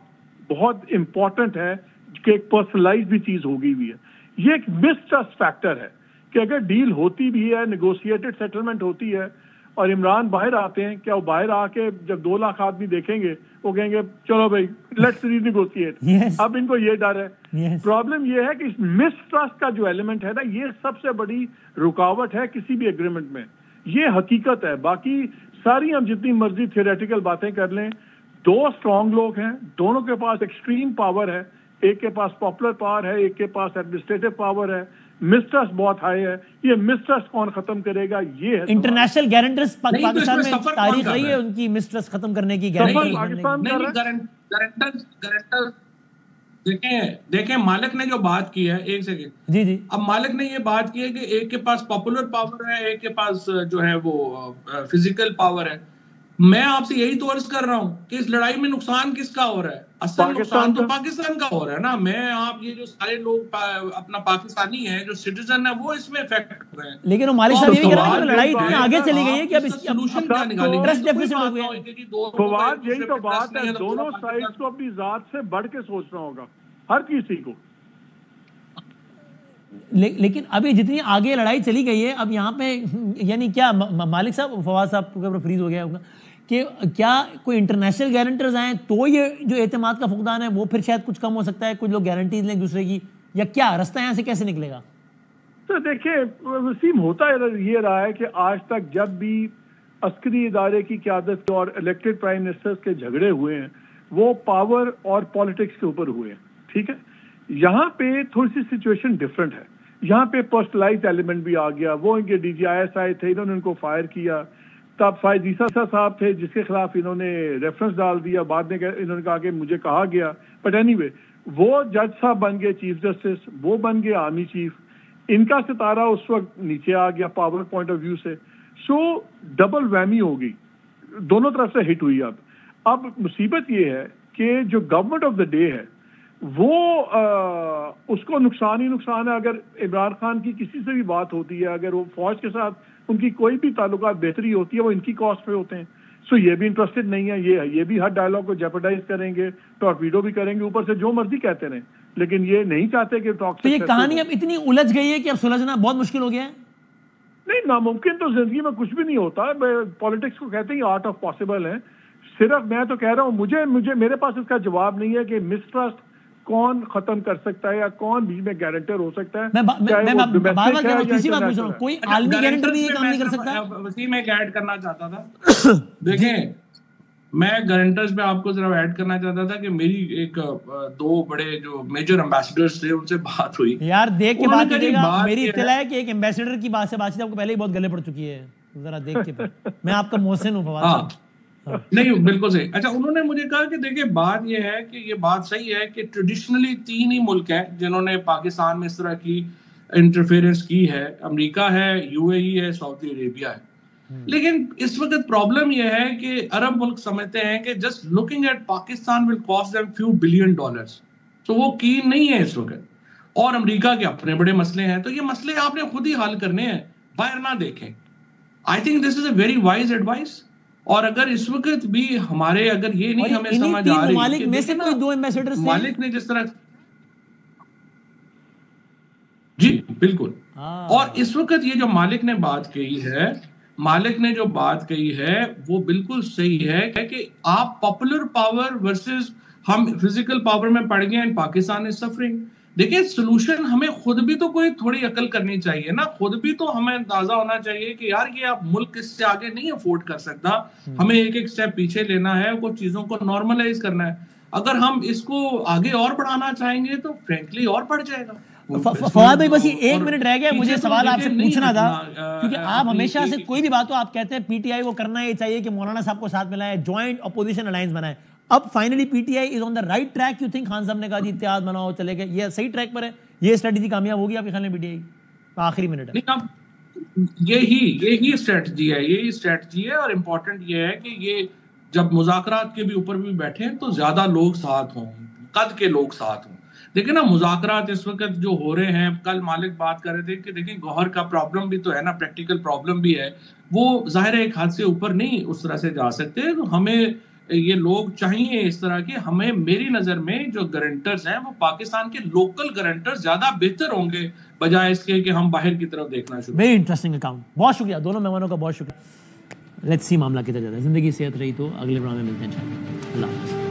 بہت امپورٹنٹ ہے کہ ایک پرسنلائز بھی چیز ہو گئی ہوئی ہے. یہ ایک مسٹرسٹ فیکٹر ہے کہ اگر ڈیل ہوتی بھی ہے، نیگوشیٹڈ سیٹلمنٹ ہوتی ہے اور عمران باہر آتے ہیں، کیا وہ باہر آ کے جب 2 لاکھ آدمی دیکھیں گے وہ کہیں گے چلو بھائی لیٹس ری نیگوشیٹ. اب ان کو یہ ڈر ہے. پرابلم یہ ہے کہ مسٹرسٹ کا جو ایلیمنٹ ہے نا، یہ سب سے بڑی رکاوٹ ہے کسی بھی ایگریمنٹ میں. یہ حقیقت ہے. باقی ساری ہم جتنی مرضی تھیوریٹیکل باتیں کر لیں، 2 اسٹرانگ لوگ ہیں، دونوں کے پاس ایکسٹریم پاور ہے. ایک کے پاس پاپولر پاور ہے، ایک کے پاس ایڈمنسٹریٹو پاور ہے. مسٹرسٹ بہت ہائی ہے. یہ مسٹرسٹ کون ختم کرے گا؟ یہ ہے انٹرنیشنل گارنٹرز پاکستان میں تاریخ رہی ہے ان کی مسٹرسٹ ختم کرنے کی. دیکھیں مالک نے جو بات کی ہے، ایک سیکنڈ جی اب مالک نے یہ بات کی ہے کہ ایک کے پاس پاپولر پاور ہے، ایک کے پاس جو ہے وہ فزیکل پاور ہے. میں آپ سے یہی تو عرض کر رہا ہوں کہ اس لڑائی میں نقصان کس کا ہو رہا ہے؟ اصل نقصان تو پاکستان کا ہو رہا ہے نا. میں آپ یہ جو سارے لوگ اپنا پاکستانی ہیں جو سٹیزن ہیں وہ اس میں افیکٹ ہو رہے ہیں. لیکن وہ مالک صاحب یہ بھی کہہ رہے ہیں کہ لڑائی اتنی آگے چلی گئی ہے کہ اب سولوشن کیا نکالیں گے؟ فواد یہی تو بات ہے، دونوں سائڈز کو اپنی ذات سے بڑھ کے سوچنا ہوگا ہر کسی کو. لیکن ابھی جتنی آگے لڑائی چلی گئی ہے اب یہاں پہ یعنی کیا مالک صاحب، فواد صاحب کو فریز ہو گیا ہوگا کہ کیا کوئی انٹرنیشنل گارنٹرز آئیں تو یہ جو اعتماد کا فقدان ہے وہ پھر شاید کچھ کم ہو سکتا ہے؟ کچھ لوگ گارنٹیز لیں دوسرے کی، یا کیا رستہ یہاں سے کیسے نکلے گا؟ تو دیکھیں وسیم، ہوتا یہ رہا ہے کہ آج تک جب بھی عسکری ادارے کی قیادت اور الیکٹڈ پرائم منسٹر کے جھگڑے ہوئے ہیں وہ پاور اور پالیٹکس کے اوپر ہوئے ہیں. ٹھیک ہے، یہاں پہ تھوڑی سی سچویشن ڈفرنٹ ہے. یہاں پہ پرسنلائز ایلیمنٹ بھی آ گیا. وہ ان کے ڈی جی آئی ایس آئے تھے، انہوں نے ان کو فائر کیا. تب فائز عیسیٰ صاحب تھے جس کے خلاف انہوں نے ریفرنس ڈال دیا. بعد میں انہوں نے کہا کہ مجھے کہا گیا. بٹ اینی وے وہ جج صاحب بن گئے چیف جسٹس، وہ بن گئے آرمی چیف. ان کا ستارہ اس وقت نیچے آ گیا پاور پوائنٹ آف ویو سے. سو ڈبل ویمی ہو گئی، دونوں طرف سے ہٹ ہوئی. اب مصیبت یہ ہے کہ جو گورنمنٹ آف دا ڈے ہے وہ اس کو نقصان ہی نقصان ہے. اگر عمران خان کی کسی سے بھی بات ہوتی ہے، اگر وہ فوج کے ساتھ ان کی کوئی بھی تعلقات بہتری ہوتی ہے، وہ ان کی کاسٹ پہ ہوتے ہیں. سو یہ بھی انٹرسٹڈ نہیں ہے. یہ بھی ہر ڈائلاگ کو جیپرڈائز کریں گے، ٹارپیڈو بھی کریں گے، اوپر سے جو مرضی کہتے رہیں، لیکن یہ نہیں چاہتے کہ ٹاک. تو یہ کہانی اب اتنی الجھ گئی ہے کہ اب سلجھنا بہت مشکل ہو گیا ہے. نہیں، ناممکن تو زندگی میں کچھ بھی نہیں ہوتا. پالیٹکس کو کہتے ہیں آرٹ آف پاسبل ہے. صرف میں تو کہہ رہا ہوں میرے پاس اس کا جواب نہیں ہے کہ مسٹرسٹ کون ختم کر سکتا ہے یا کون بیچ میں گارنٹر ہو سکتا ہے. کوئی عالمی گارنٹر بھی یہ کام نہیں کر سکتا. وسیم میں ایڈ کرنا چاہتا تھا. دیکھیں میں گارنٹرز میں آپ کو ذرا ایڈ کرنا چاہتا تھا کہ میری ایک 2 بڑے جو میجر ایمبیسڈرز تھے ان سے بات ہوئی. یار دیکھ کے بات کیجیے گا. میری اطلاع ہے کہ ایک ایمبیسڈر کی بات چیت آپ کو پہلے ہی بہت گلے پڑ چکی ہے. ذرا دیکھ کے میں آپ کا محسن ہوں فواد صاحب. نہیں بالکل صحیح. اچھا انہوں نے مجھے کہا کہ دیکھیں بات یہ ہے کہ یہ بات صحیح ہے کہ ٹریڈیشنلی 3 ہی ملک ہیں جنہوں نے پاکستان میں اس طرح کی انٹرفیئرنس کی ہے. امریکہ ہے، یو اے ای ہے، سعودی عربیہ ہے. لیکن اس وقت پرابلم یہ ہے کہ عرب ملک سمجھتے ہیں کہ just looking at Pakistan will cost them few billion dollars. تو وہ کین نہیں ہے اس وقت. اور امریکہ کے اپنے بڑے مسئلے ہیں. تو یہ مسئلے آپ نے خود ہی حل کرنے ہیں، باہر نہ دیکھیں. I think this is a very wise advice. اور اگر اس وقت بھی ہمارے اگر یہ نہیں ہمیں سمجھ آ رہی کہ مالک نے جس طرح جی بالکل. اور اس وقت یہ جو مالک نے بات کہی ہے مالک نے جو بات کہی ہے وہ بالکل صحیح ہے کہ آپ پاپولر پاور ورسز ہم فزیکل پاور میں پڑ گئے ہیں، پاکستان از سفرنگ. دیکھیں سولوشن ہمیں خود بھی تو کوئی تھوڑی عقل کرنی چاہیے نا، خود بھی تو ہمیں اندازہ ہونا چاہیے کہ یار یہ آپ ملک اس سے آگے نہیں افورڈ کر سکتا، ہمیں ایک ایک سٹیپ پیچھے لینا ہے، وہ چیزوں کو نارملائز کرنا ہے. اگر ہم اس کو آگے اور بڑھانا چاہیں گے تو فرینکلی اور بڑھ جائے گا. فواد بھائی بس یہ 1 منٹ رہ گیا، مجھے سوال آپ سے پوچھنا تھا کیونکہ آپ ہمیشہ سے کوئی بھی بات ہو آپ کہتے ہیں پی ٹی آئی کو کرنا یہ چاہیے کہ مولانا صاحب کو ساتھ ملائے، جوائنٹ اپوزیشن الائنس بنائے. اب finally P is a is on the right track, you think? Khan صاحب نے کہا جی اتحاد بناؤ چلے گئے، یہ صحیح ٹریک پر ہے؟ یہ اسٹریٹجی کامیاب ہوگی آپ کے خیال میں پی ٹی آئی کی؟ آخری منٹ ہے. یہی اسٹریٹجی ہے اور امپورٹنٹ یہ ہے کہ یہ جب مذاکرات کے بھی اوپر بھی بیٹھے تو زیادہ لوگ ساتھ ہوں، قد کے لوگ ساتھ ہوں. دیکھیں نا مذاکرات اس وقت جو ہو رہے ہیں، کل مالک بات کر رہے تھے کہ دیکھیں گوہر کا پرابلم بھی تو ہے نا، پریکٹیکل پرابلم بھی ہے، وہ ظاہر ہے ایک حد سے اوپر نہیں اس طرح سے جا سکتے. تو ہمیں یہ لوگ چاہیے اس طرح کے، ہمیں میری نظر میں جو گارنٹرز ہیں وہ پاکستان کے لوکل گارنٹرز زیادہ بہتر ہوں گے بجائے اس کے کہ ہم باہر کی طرف دیکھنا شروع. Very interesting account. بہت شکریہ دونوں مہمانوں کا، بہت شکریہ. لیٹس سی معاملہ کدھر جاتا ہے. زندگی صحت رہی تو اگلے پروگرام میں ملتے ہیں انشاءاللہ. اللہ حافظ.